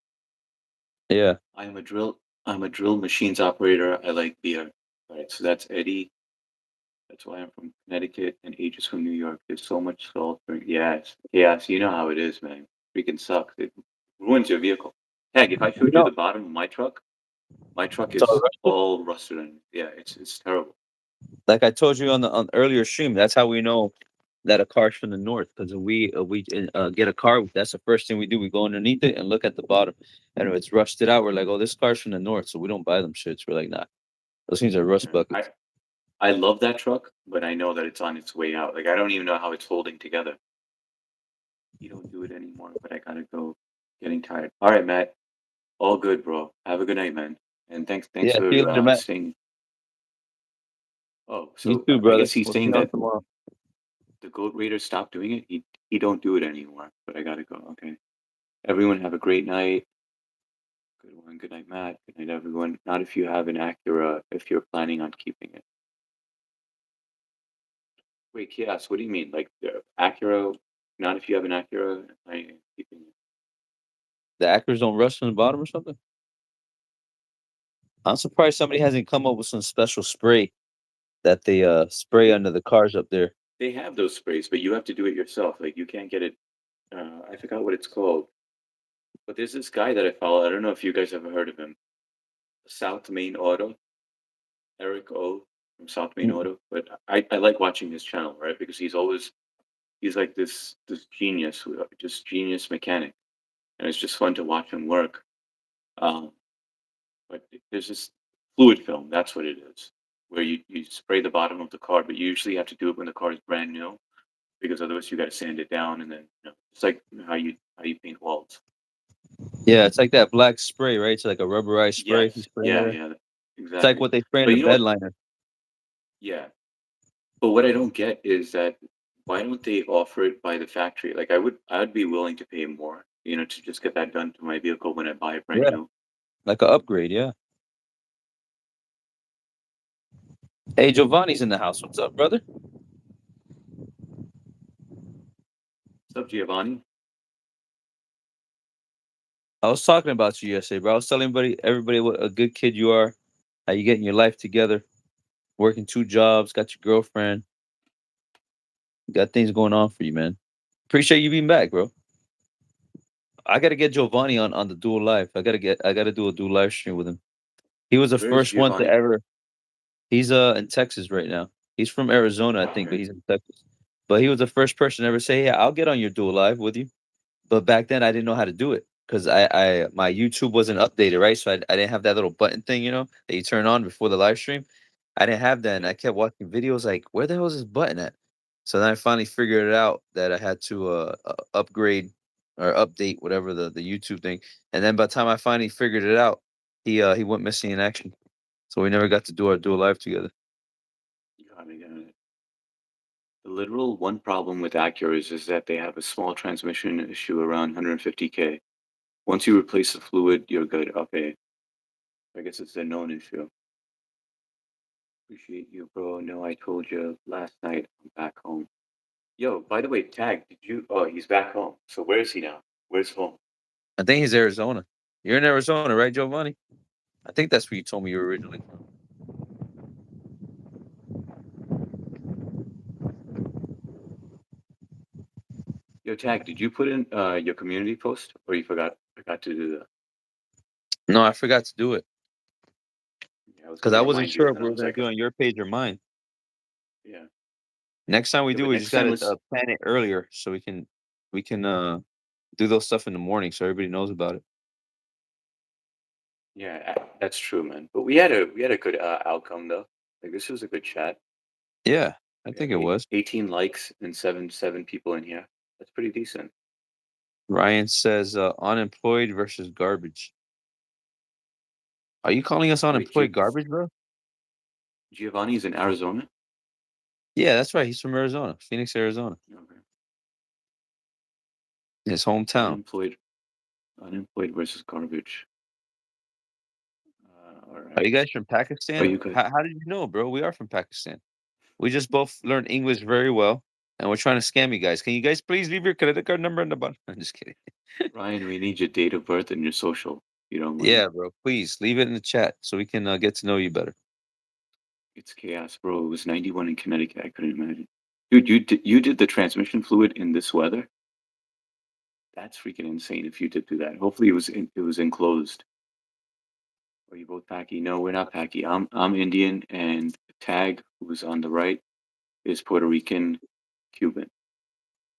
Yeah, I'm a drill machines operator. I like beer. All right, so that's Eddie. That's why I'm from Connecticut and Age is from New York. There's so much salt. Yes, yes, you know how it is, man. Freaking sucks. It ruins your vehicle. Heck, if I you showed you know, the bottom of my truck it's all is rusted. all rusted and yeah, it's terrible. Like I told you on the earlier stream, that's how we know that a car's from the north because we get a car. That's the first thing we do. We go underneath it and look at the bottom, and if it's rusted out, we're like, oh, this car's from the north, so we don't buy them shits. We're like, nah, those things are rust Yeah. buckets. I love that truck, but I know that it's on its way out. Like I don't even know how it's holding together. You don't do it anymore, but I gotta go. Getting tired. All right, Matt. All good, bro. Have a good night, man. And thanks Yeah, see you for later, Matt. staying. Oh, You so too, I brother. guess he's We'll see saying you on that tomorrow. the Goat Raiders stopped doing it. He don't do it anymore. But I gotta go. Okay. Everyone have a great night. Good one. Good night, Matt. Good night, everyone. Not if you have an Acura. If you're planning on keeping it. Wait, Kias, what do you mean? Like Acura? Not if you have an Acura. Planning on keeping it. The Acras don't rust from the bottom or something. I'm surprised somebody hasn't come up with some special spray that they spray under the cars up there. They have those sprays, but you have to do it yourself. Like you can't get it. I forgot what it's called. But there's this guy that I follow. I don't know if you guys ever heard of him. South Main Auto, Eric O from South Main Mm. Auto. But I like watching his channel, right? Because he's like this genius, just genius mechanic, and it's just fun to watch him work. Um, but there's this fluid film. That's what it is, where you spray the bottom of the car, but you usually have to do it when the car is brand new because otherwise you got to sand it down and then it's like how you paint walls. Yeah, it's like that black spray, right? It's like a rubberized spray you Yes. spray in Yeah. there. Yeah. It's like Exactly. what they spray in But the you know bed what? liner. Yeah. But what I don't get is that why don't they offer it by the factory? Like I would be willing to pay more, to just get that done to my vehicle when I buy it brand Yeah, new. like a upgrade, yeah. Hey, Giovanni's in the house. What's up, brother? What's up, Giovanni? I was talking about you yesterday, bro. I was telling everybody what a good kid you are, how you getting your life together, working 2 jobs, got your girlfriend, got things going on for you, man. Appreciate you being back, bro. I gotta get Giovanni on the dual live. I gotta do a dual live stream with him. He was the Where is first one to Giovanni? ever. He's in Texas right now. He's from Arizona, I think, but Okay. he's in Texas. But he was the first person to ever say, "Yeah, I'll get on your dual live with you." But back then, I didn't know how to do it because I my YouTube wasn't updated, right? So I didn't have that little button thing, that you turn on before the live stream. I didn't have that, and Yeah. I kept watching videos like, where the hell is this button at? So then I finally figured it out that I had to upgrade or update whatever the YouTube thing. And then by the time I finally figured it out, he went missing in action. So we never got to do a live together. Got it, got it. The literal one problem with Acuras is that they have a small transmission issue around 150K. Once you replace the fluid, you're good. Okay. I guess it's a known issue. Appreciate you, bro. No, I told you last night I'm back home. Yo, by the way, Tag, did you? Oh, he's back home. So where is he now? Where's home? I think he's Arizona. You're in Arizona, right, Giovanni? I think that's where you told me you were originally from. Yo, Tag, did you put in your community post or you forgot to do that? No, I forgot to do it Yeah, I was because gonna I wasn't remind you, sure and if then we I were was gonna like, do it on your page or mine. yeah, Next time we yeah. do, But we next just time gotta let's, plan it earlier so we can do those stuff in the morning so everybody knows about it. yeah, that's true, man. But we had a good outcome though. Like this was a good chat. Yeah, I We think have it was. 18 likes and seven people in here. That's pretty decent. Ryan says unemployed versus garbage. Are you calling us Wait, unemployed garbage, bro? Giovanni's in Arizona. Yeah, that's right. He's from Arizona, Phoenix, Arizona, Okay. his hometown. Unemployed versus garbage. All Are you right. guys from Are Pakistan? you good? How did you know, bro? We are from Pakistan. We just both learned English very well, and we're trying to scam you guys. Can you guys please leave your credit card number in the bottom? I'm just kidding. Ryan, we need your date of birth and your social, if you don't mind. Yeah, bro. Please leave it in the chat so we can get to know you better. It's chaos, bro. It was 91 in Connecticut. I couldn't imagine. Dude, you did the transmission fluid in this weather? That's freaking insane if you did do that. Hopefully it was enclosed. Are you both Paki? No, we're not Paki. I'm Indian and Tag, who's on the right, is Puerto Rican Cuban.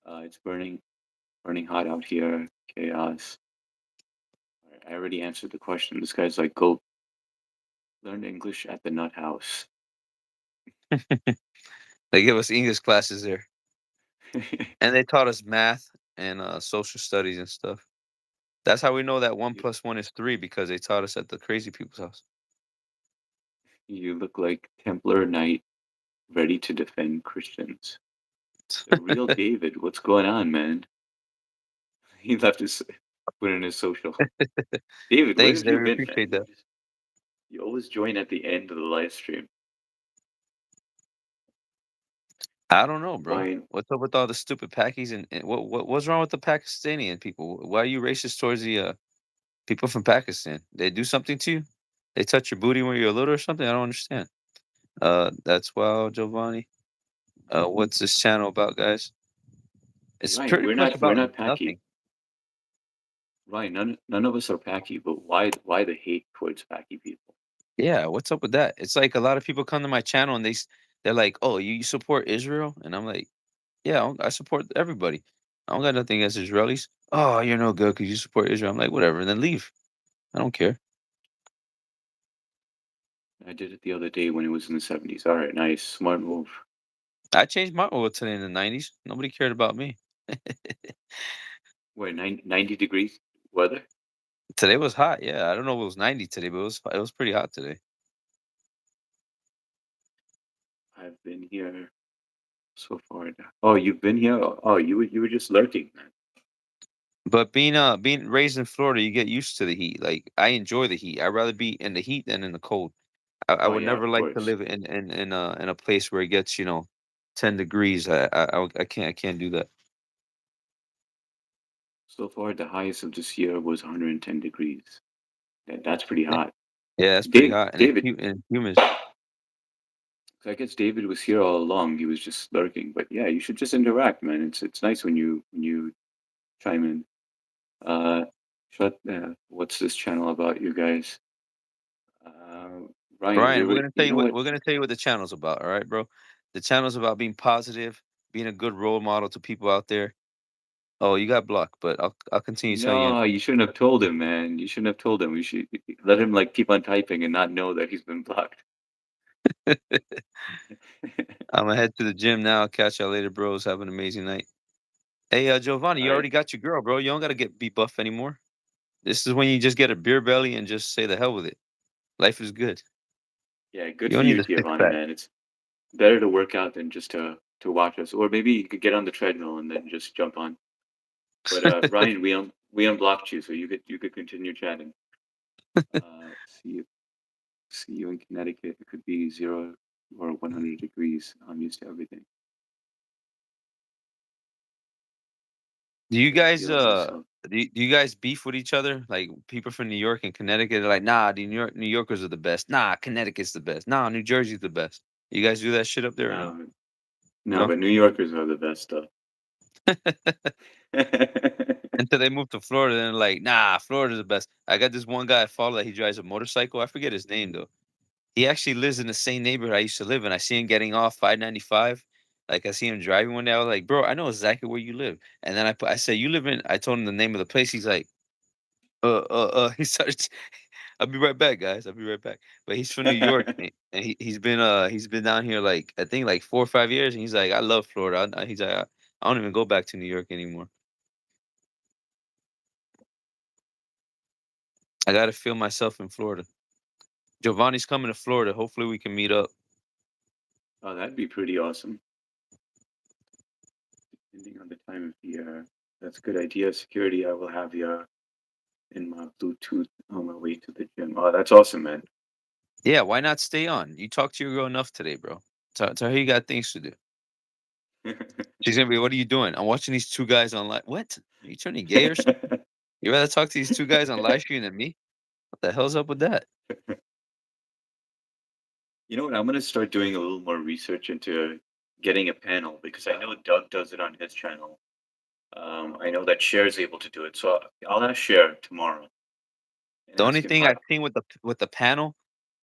It's burning hot out here. Chaos. All right, I already answered the question. This guy's like, go learn English at the Nut House. They give us English classes there, and they taught us math and social studies and stuff. That's how we know that one you, plus one is three because they taught us at the crazy people's house. you look like Templar Knight ready to defend Christians. The real David, what's going on, man? He left his put in his social. David, where Thanks, have you David. been, man? Appreciate that. You always join at the end of the live stream. I don't know, bro. Ryan, What's up with all the stupid Pakis and what's wrong with the Pakistani people? Why are you racist towards the people from Pakistan? They do something to you? They touch your booty when you're little or something? I don't understand. That's Wow, Giovanni. What's this channel about, guys? It's Ryan, pretty we're much not we're about not Paki. nothing. Ryan, none of us are Paki, but why the hate towards Paki people? Yeah, what's up with that? It's like a lot of people come to my channel and they're like, "Oh, you support Israel?" And I'm like, "Yeah, I support everybody. I don't got nothing against Israelis." "Oh, you're no good because you support Israel." I'm like, "Whatever," and then leave. I don't care. I did it the other day when it was in the 70s. All right, nice, smart move. I changed my oil today in the 90s. Nobody cared about me. Wait, 90 degrees weather? Today was hot. Yeah, I don't know if it was 90 today, but it was pretty hot today. I've been here so far now. Oh, you've been here? Oh, you were just lurking, man. But being raised in Florida, you get used to the heat. Like I enjoy the heat. I'd rather be in the heat than in the cold. I Oh would yeah, never of like to course. live in a place where it gets 10 degrees. I can't do that. So far, the highest of this year was 110 degrees. That's pretty Yeah, hot. yeah, that's pretty Dave, hot and David, humid. I guess David was here all along. He was just lurking. But yeah, you should just interact, man. It's nice when you chime in. Uh, what's this channel about, you guys? Uh, Ryan, Brian, you know what? we're gonna tell you what the channel's about. All right, bro. The channel's about being positive, being a good role model to people out there. Oh, you got blocked, but I'll continue telling you. No, you shouldn't have told him, man. You shouldn't have told him. We should let him like keep on typing and not know that he's been blocked. I'm gonna head to the gym now. Catch y'all later, bros. Have an amazing night. Hey, Giovanni, All you right. already got your girl, bro. You don't gotta be buff anymore. This is when you just get a beer belly and just say the hell with it. Life is good. Yeah, good You for don't need you, a six Giovanni, pack. man. It's better to work out than just to watch us. Or maybe you could get on the treadmill and then just jump on. But Ryan, we unblocked you, so you could continue chatting. See you in Connecticut. It could be 0 or 100 degrees. I'm used to everything. Do you Couldn't guys feel it myself. do you guys beef with each other? Like people from New York and Connecticut are like, nah, the New Yorkers are the best. Nah, Connecticut's the best. Nah, New Jersey's the best. You guys do that shit up there or no? No, no, No? but New Yorkers are the best stuff. Until they move to Florida, then they're like, nah, Florida's the best. I got this one guy I follow that he drives a motorcycle. I forget his name though. He actually lives in the same neighborhood I used to live in. I see him getting off 595. Like I see him driving one day. I was like, bro, I know exactly where you live. And then I said, you live in. I told him the name of the place. He's like, He started. I'll be right back, guys. I'll be right back. But he's from New York, and he's been down here like I think like 4 or 5 years, and he's like, I love Florida. He's like, I don't even go back to New York anymore. I gotta feel myself in Florida. Giovanni's coming to Florida. Hopefully, we can meet up. Oh, that'd be pretty awesome. Depending on the time of year. That's a good idea. Security, I will have you in my Bluetooth on my way to the gym. Oh, that's awesome, man. Yeah, why not stay on? You talked to your girl enough today, bro. Tell her you got things to do. She's gonna be, what are you doing? I'm watching these two guys on live. What? Are you turning gay or something? You rather talk to these two guys on live stream than me? What the hell's up with that? You know what? I'm gonna start doing a little more research into getting a panel because I know Doug does it on his channel. I know that Cher's able to do it, so I'll ask Cher tomorrow and The only ask him thing how. I've seen with the panel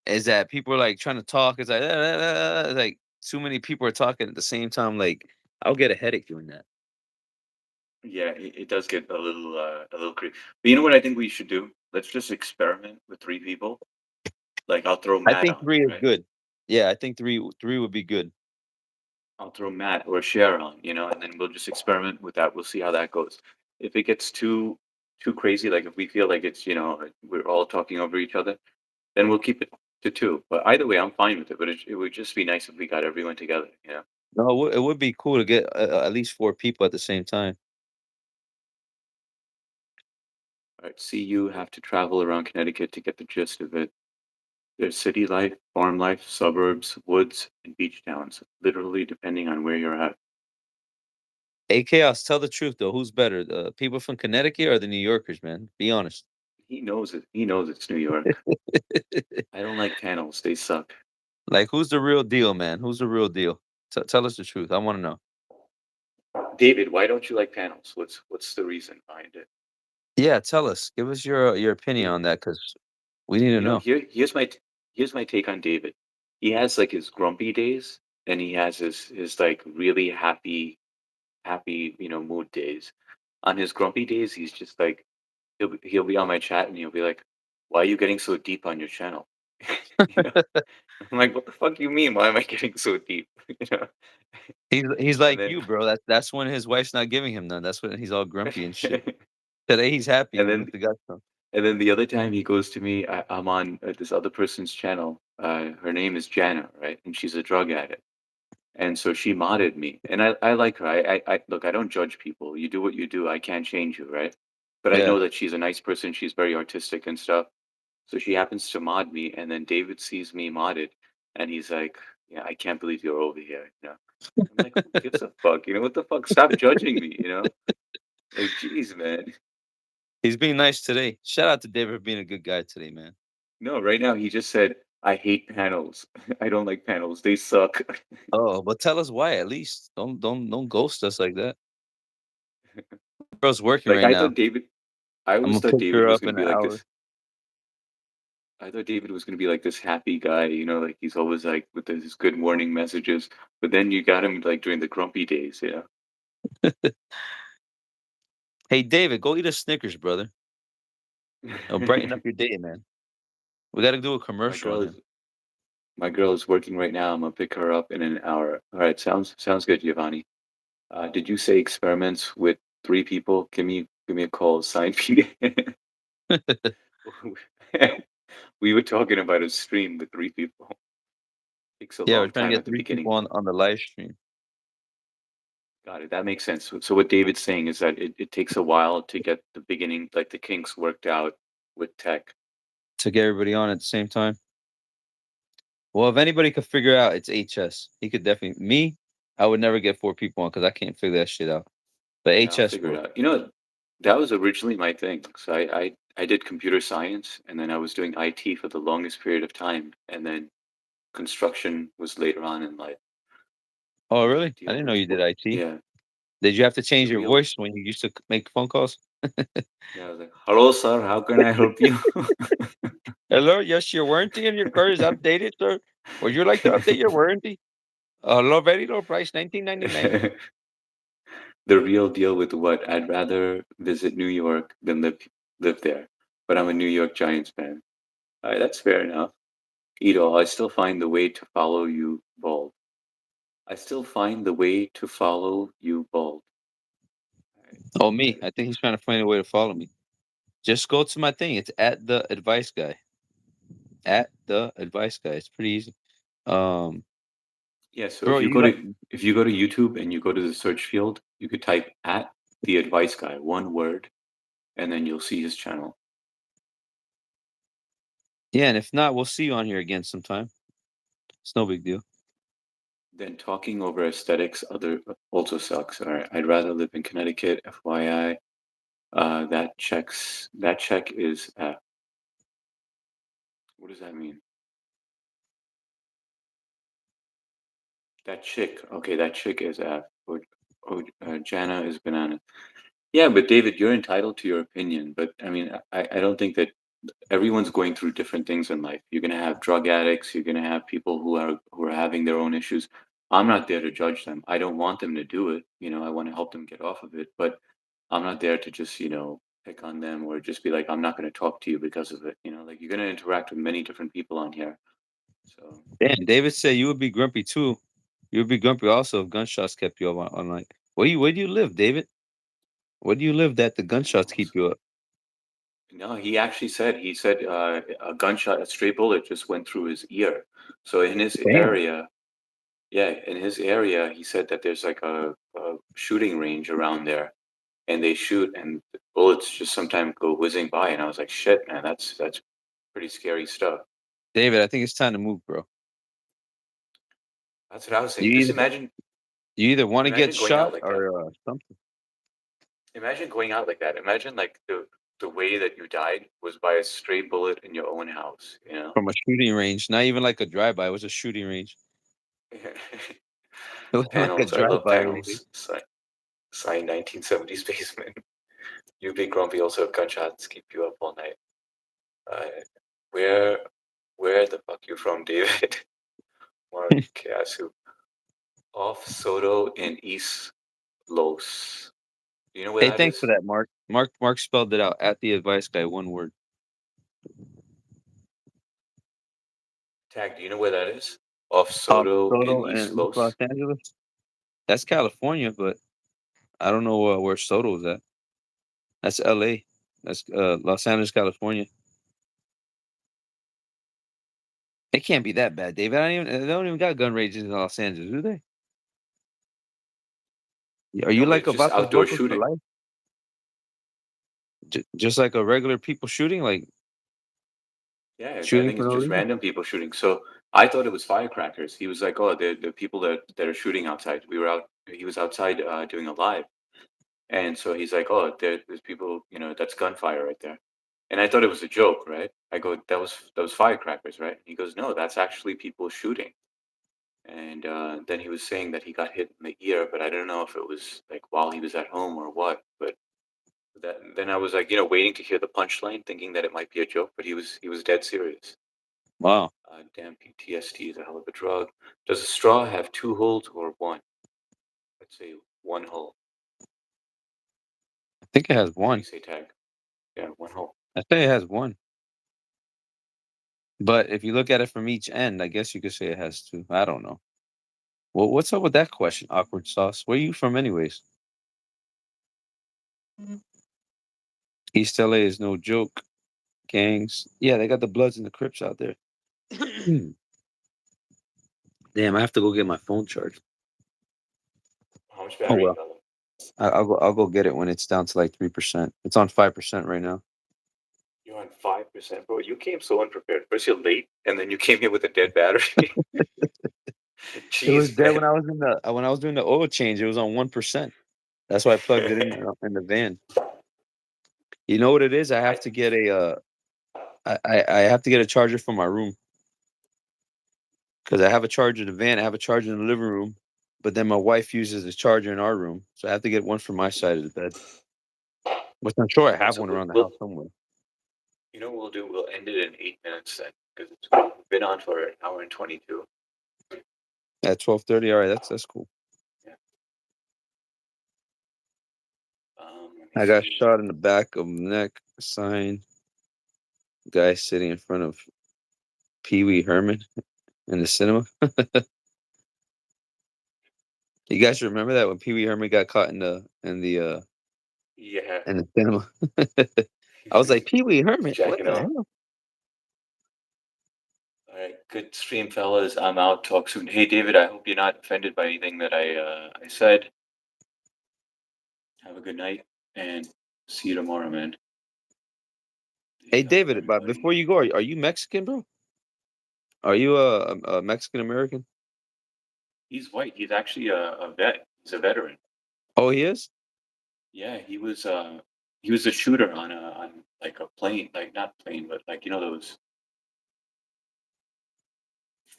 is that people are like trying to talk. It's like, like too many people are talking at the same time. Like I'll get a headache doing that. Yeah, it does get a little creepy. But you know what I think we should do? Let's just experiment with 3 people. Like I'll throw I Matt think on, three is right? good. Yeah, I think three would be good. I'll throw Matt or Cher on, and then we'll just experiment with that. We'll see how that goes. If it gets too crazy, like if we feel like it's we're all talking over each other, then we'll keep it to two. But either way, I'm fine with it. But it would just be nice if we got everyone together. No, it would be cool to get at least four people at the same time. All right. See, you have to travel around Connecticut to get the gist of it. There's city life, farm life, suburbs, woods, and beach towns. Literally, depending on where you're at. Hey, Chaos, tell the truth though. Who's better, the people from Connecticut or the New Yorkers, man? Be honest. He knows it. He knows it's New York. I don't like panels. They suck. Like, who's the real deal, man? Who's the real deal? Tell us the truth. I want to know. David, why don't you like panels? What's the reason behind it? Yeah, tell us. Give us your opinion You, on that, because we need to you know, know. here's my take on David. He has like his grumpy days, and he has his like really happy mood days. On his grumpy days, he's just like he'll be on my chat and he'll be like, why are you getting so deep on your channel? You know? I'm like, what the fuck you mean? Why am I getting so deep? You know? He's And like then you, bro. That's when his wife's not giving him none. That's when he's all grumpy and shit. Today he's happy and then with the gusto. and then the other time he goes to me, I'm on this other person's channel. Her name is Jana, right? And she's a drug addict. And so she modded me, and I like her. I look, I don't judge people. You do what you do. I can't change you, right? But I Yeah. know that she's a nice person. She's very artistic and stuff. So she happens to mod me, and then David sees me modded, and he's like, "Yeah, I can't believe you're over here." You know, I'm like, "Who gives a fuck? You know what the fuck? Stop judging me." You know, like, geez, man. He's being nice today. Shout out to David for being a good guy today, man. No, right now he just said, "I hate panels. I don't like panels. They suck." Oh, but tell us why at least. Don't ghost us like that. Girl's working Like right I now. thought David. I I'm always gonna thought pick David her was up gonna in an be like hour. this. I thought David was gonna be like this happy guy, you know, like he's always like with his good morning messages. But then you got him like during the grumpy days, you know. Hey David, go eat a Snickers, brother. It'll brighten up your day, man. We gotta do a my commercial girl on is him. my girl is working right now. I'm gonna pick her up in an hour. All right, sounds good, Giovanni. Did you say experiments with three people? Give me a call. Sign P. We were talking about a stream with three people. Takes a Yeah, we're long trying to time get at the 3 people beginning. on the live stream Got it. That makes sense. So what David's saying is that it takes a while to get the beginning, like the kinks worked out with tech. to get everybody on at the same time. Well, if anybody could figure out, it's HS. He could definitely. Me, I would never get 4 people on because I can't figure that shit out. But Yeah, I'll HS figure it will. out. You know, that was originally my thing. So I did computer science and then I was doing IT for the longest period of time. And then construction was later on in life. Oh, You have to really? I deal didn't know with you did what, IT. yeah, Did you have to change the your real, voice when you used to make phone calls? yeah, I was like, hello, sir, how can I help you? Hello, yes, your warranty on your car is updated, sir. Would you like to update your warranty? Low, very low price, 1999. The real deal with what I'd rather visit New York than live there. But I'm a New York Giants fan. All right, that's fair enough. Ito, I still find the way to follow you bald. I still find the way to follow you bald. All right, Oh, me. got it. I think he's trying to find a way to follow me. Just go to my thing. It's at the advice guy. At the advice guy. It's pretty easy. Um, Yeah, so bro, you like if you go to YouTube and you go to the search field, you could type at the advice guy, one word, and then you'll see his channel. yeah, and if not, we'll see you on here again sometime. It's no big deal. Then talking over aesthetics other also sucks. All right, I'd rather live in Connecticut, FYI. That check is F. What does that mean? That chick. Okay, that chick is F. Jana is banana. Yeah, but David, you're entitled to your opinion. But I mean, I don't think that everyone's going through different things in life. You're gonna have drug addicts. You're gonna have people who are having their own issues. I'm not there to judge them. I don't want them to do it. You know, I want to help them get off of it. But I'm not there to just pick on them or just be like, I'm not going to talk to you because of it. You know, like you're going to interact with many different people on here. So Damn, David said you would be grumpy too. You would be grumpy also if gunshots kept you up on like. Where do you live, David? Where do you live that the gunshots keep you up? no, he said a gunshot, a stray bullet just went through his ear. So in his Damn. area, yeah, in his area, he said that there's like a shooting range around there, and they shoot, and the bullets just sometimes go whizzing by, and I was like, shit, man, that's pretty scary stuff. David, I think it's time to move, bro. That's what I was You saying. Just either you either want to get imagine going out shot like that. or something Imagine going out like that. Imagine like the way that you died was by a stray bullet in your own house, you know? from a shooting range. Not even like a drive-by. It was a shooting range. It wasn't like a Panels. I love drive-by or anything. panels. Sign 1970s basement. You big grumpy also have gunshots keep you up all night. Uh, where where the fuck you from, David? Mark Kiasu. Off Soto in East Los. Do you know where Hey, that thanks for is? that, Mark. Mark spelled it out at the advice guy, one word. Tag, do you know where that is? Off Off Soto in Soto East and East Los Los. Angeles. That's California, but I don't know where Soto's at. That's L.A. That's Los Angeles, California. It can't be that bad, David. They don't even got gun ranges in Los Angeles, do they? Are you No, but like it's just about those outdoor locals for shooting. life? Just like a regular people shooting, like Yeah, I shooting think for it's no just reason? random people shooting. So I thought it was firecrackers. He was like, "Oh, the people that are shooting outside." We were out. He was outside doing a live, and so he's like, "Oh, there's people. You know, that's gunfire right there." And I thought it was a joke, right? I go, "That was firecrackers, right?" He goes, "No, that's actually people shooting." And then he was saying that he got hit in the ear, but I don't know if it was like while he was at home or what. But then I was like, waiting to hear the punchline, thinking that it might be a joke, but he was dead serious. Wow. Damn, PTSD is a hell of a drug. Does a straw have two holes or one? Let's say one hole. I think it has What do you one. say, Tag? Yeah, one hole. I think it has one. But if you look at it from each end, I guess you could say it has two. I don't know. Well, what's up with that question, awkward sauce? Where you from, anyways? East LA is no joke. Gangs. Yeah, they got the Bloods and the Crips out there. Damn, I have to go get my phone charged. How much Oh battery you well, got left? I'll go get it when it's down to like 3%. It's on 5% right now. You're on 5%, bro. You came so unprepared. First you're late, and then you came here with a dead battery. It was Jeez, dead when man. I was when I was doing the oil change. It was on 1%. That's why I plugged it in the van. You know what it is? I have I to get a I have to get a charger for my room because I have a charger in the van. I have a charger in the living room, but then my wife uses the charger in our room, so I have to get one for my side of the bed. Which I'm sure I have so one we'll, around the we'll house somewhere. what we'll do. We'll end it in 8 minutes then, because it's been on for an hour and 22. At 12:30. All right, that's cool. Yeah. Let me I got see. shot in the back of the neck. Sign. Guy sitting in front of Pee Wee Herman in the cinema. You guys remember that when Pee Wee Herman got caught Yeah. in the cinema? I was like, Pee Wee Herman, what Checking the out. hell? All right, good stream, fellas. I'm out. Talk soon. Hey, David. I hope you're not offended by anything that I said. Have a good night, and see you tomorrow, man. Hey, Peace out, David, but before everybody. you go, are you Mexican, bro? Are you a Mexican American? He's white. He's actually a vet. He's a veteran. Oh, he is? Yeah, he was a shooter on like a plane, like not plane, but like those.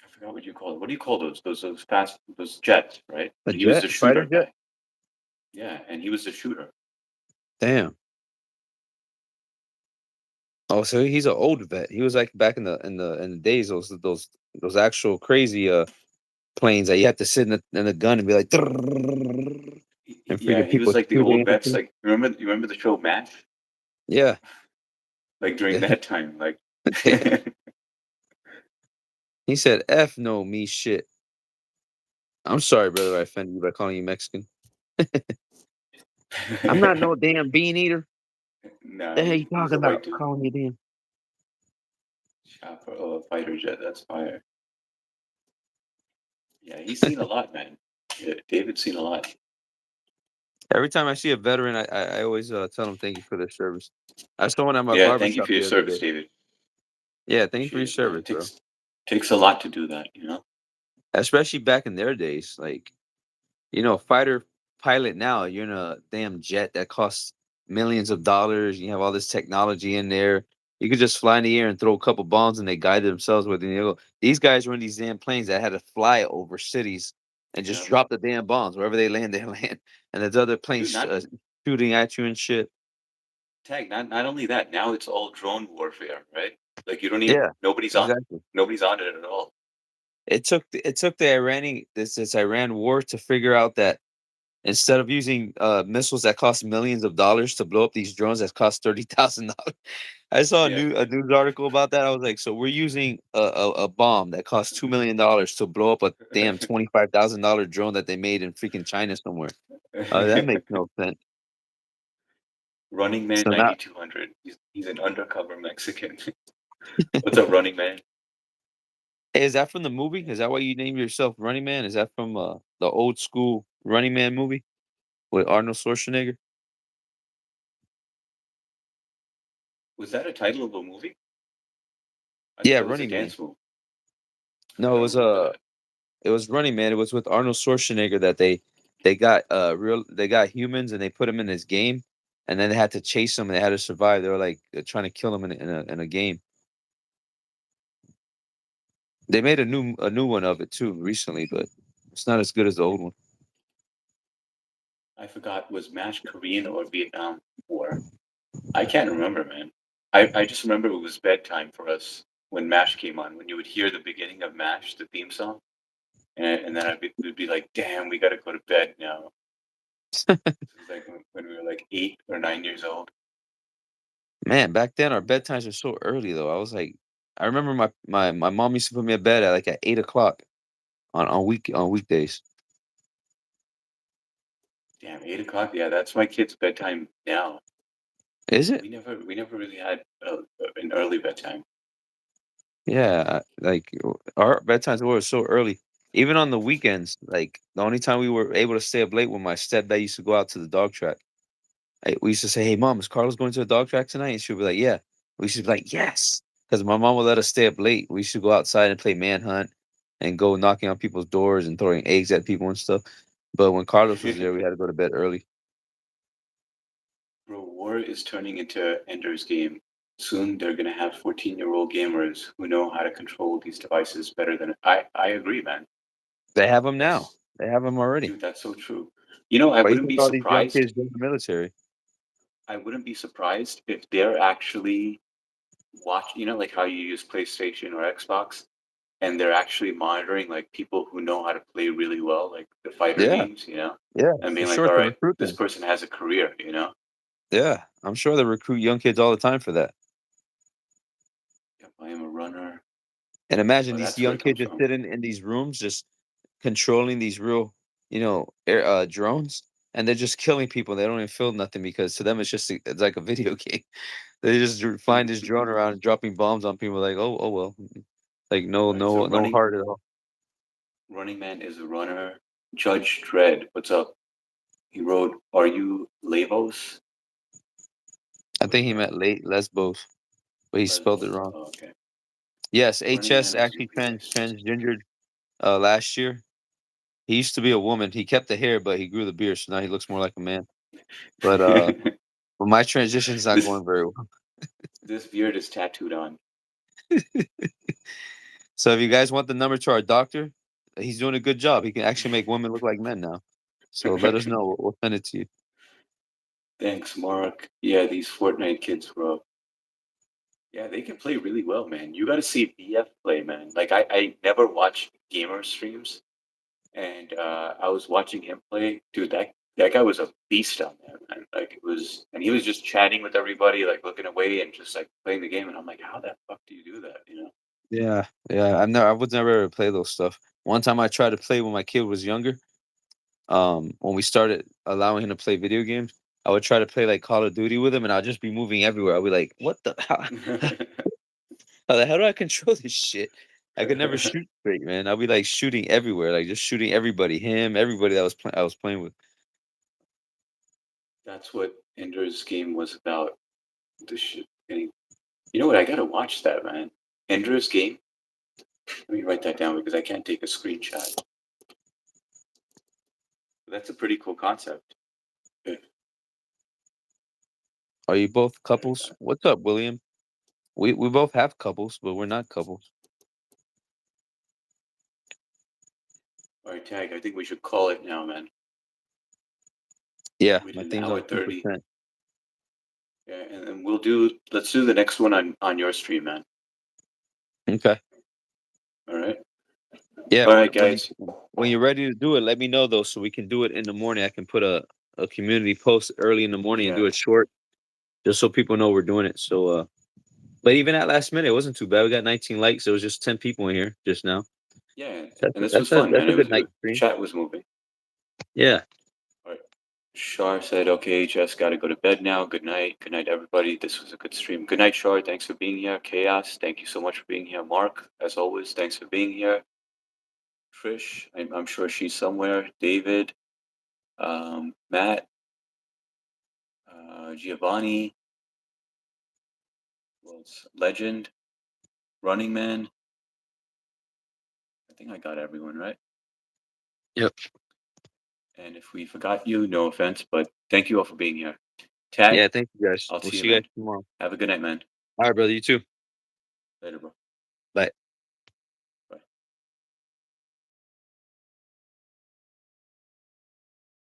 I forgot what you call it. What do you call those? Those fast those jets, right? A But he was jet? the Fighter shooter jet? guy. Yeah, and he was the shooter. Damn. Oh, so he's an old vet. He was like back in the days, those actual crazy planes that you have to sit in the gun and be like and Yeah, freaking he people was like the shooting old at vets. you. Like you remember the show MASH? Yeah. Like during Yeah. that time, like. He said, F no me shit. I'm sorry, brother, I offended you by calling you Mexican. I'm not no damn bean eater. Nah, The hell you he's talking a white about? dude. Calling me damn. Chopper, oh, a fighter jet. That's fire. Yeah, he's seen a lot, man. Yeah, David's seen a lot. Every time I see a veteran, I always tell them thank you for their service. I saw one at my Yeah, barber thank you shop for your the other service, day. David. Yeah, thank you for your Appreciate it, man. service, It bro. takes a lot to do that. Especially back in their days, like fighter pilot now, you're in a damn jet that costs millions of dollars. You have all this technology in there. You could just fly in the air and throw a couple bombs and they guide themselves with it. These guys were in these damn planes that had to fly over cities and just Yeah, drop the damn bombs wherever they land. They land, and there's other dude. planes Not shooting at you and shit. tag. Not only that. Now it's all drone warfare, right? Like you don't even. Yeah, exactly. Nobody's on it at all. It took the Iran war to figure out that instead of using missiles that cost millions of dollars to blow up these drones that cost $30,000. I saw Yeah. a news article about that. I was like, so we're using a bomb that costs $2 million to blow up a damn $25,000 drone that they made in freaking China somewhere. That makes no sense. Running Man So now, 9200. He's an undercover Mexican. What's up, Running Man? hey, is that from the movie? Is that why you named yourself Running Man? Is that from the old school Running Man movie with Arnold Schwarzenegger? Was that a title of a movie? I thought Yeah, that was a Running Man. dance move. I No, don't remember that. it was Running Man. It was with Arnold Schwarzenegger that they got humans and they put them in this game, and then they had to chase them and they had to survive. They were like trying to kill them in a game. They made a new one of it too recently, but it's not as good as the old one. I forgot, was MASH Korean or Vietnam War? I can't remember, man. I just remember it was bedtime for us when MASH came on, when you would hear the beginning of MASH, the theme song, and then we'd be like, damn, we got to go to bed now. This was like when we were like 8 or 9 years old. Man, back then our bedtimes were so early though. I remember my mom used to put me to bed at 8 o'clock on weekdays. Damn, 8 o'clock. Yeah, that's my kid's bedtime now. Is it? We never really had an early bedtime. Yeah, our bedtimes were so early. Even on the weekends, like the only time we were able to stay up late when my stepdad used to go out to the dog track. We used to say, "Hey, mom, is Carlos going to the dog track tonight?" And she would be like, "Yeah." We should be like, "Yes," because my mom would let us stay up late. We should go outside and play manhunt and go knocking on people's doors and throwing eggs at people and stuff. But when Carlos was there, we had to go to bed early. Bro, war is turning into Ender's Game. Soon they're gonna have 14-year-old gamers who know how to control these devices better than I agree, man. They have them now. That's They have them already. Dude, that's so true. You know, I Why do you wouldn't think be all these young surprised. kids join the military? I wouldn't be surprised if they're actually like how you use PlayStation or Xbox, and they're actually monitoring like people who know how to play really well, like the fighter Yeah, games, yeah, and for being like, sure all to right, recruit this them. person has a career. Yeah, I'm sure they recruit young kids all the time for that. Yep, I am a runner. And imagine Well, these that's where young it comes kids just from. sitting in these rooms, just controlling these real, drones, and they're just killing people. They don't even feel nothing because to them it's like a video game. They just find this drone around and dropping bombs on people. Like, oh well, like All right, so no heart at all. Running Man is a runner. Judge Dredd, what's up? He wrote, "Are you Lavos?" I What think is he that? meant late Lesbos, but he spelled it Lesbos. wrong. Oh, okay. Yes, Running HS Man is actually UPS. transgendered last year. He used to be a woman. He kept the hair, but he grew the beard, so now he looks more like a man. But my transition's not this going very well. this beard is tattooed on. So if you guys want the number to our doctor, he's doing a good job. He can actually make women look like men now. So let us know. We'll send it to you. Thanks, Mark. Yeah, these Fortnite kids, bro. Yeah, they can play really well, man. You got to see BF play, man. Like I never watch gamer streams, and I was watching him play. Dude, that guy was a beast on there, man. Like it was, and he was just chatting with everybody, like looking away and just like playing the game. And I'm like, how the fuck do you do that? You know? Yeah, yeah. I would never ever play those stuff. One time I tried to play when my kid was younger. When we started allowing him to play video games, I would try to play like Call of Duty with him, and I'd just be moving everywhere. I'd be like, "What the? How do I control this shit?" I could never shoot straight, man. I'd be like shooting everywhere, like just shooting everybody, everybody that I was playing with. That's what Ender's Game was about. The shit. You know what? I gotta watch that, man. Ender's Game. Let me write that down because I can't take a screenshot. That's a pretty cool concept. Yeah, Are you both like couples? that. What's up, William? We both have couples, but we're not couples. All right, Tag. I think we should call it now, man. Yeah, We my did an thing's hour on 30. 2%. Yeah, and then let's do the next one on your stream, man. Okay. All right. Yeah. All right, When guys. when you're ready to do it, let me know though, so we can do it in the morning. I can put a community post early in the morning and do Yeah. it short, just so people know we're doing it. So, but even at last minute, it wasn't too bad. We got 19 likes. It was just 10 people in here just now. Yeah. That's And this was that's a fun, that's man. a It was good night good. The stream. chat was moving. Yeah. All right. Shar said, okay, just got to go to bed now. Good night. Good night, everybody. This was a good stream. Good night, Shar. Thanks for being here. Chaos, thank you so much for being here. Mark, as always, thanks for being here. Trish, I'm sure she's somewhere. David, Matt, Giovanni, well, Legend, Running Man. I think I got everyone right. Yep. And if we forgot you, no offense, but thank you all for being here. Tag, Yeah. Thank you guys. I'll We'll see you, see you man. guys tomorrow. Have a good night, man. All right, brother. You too. Later, bro.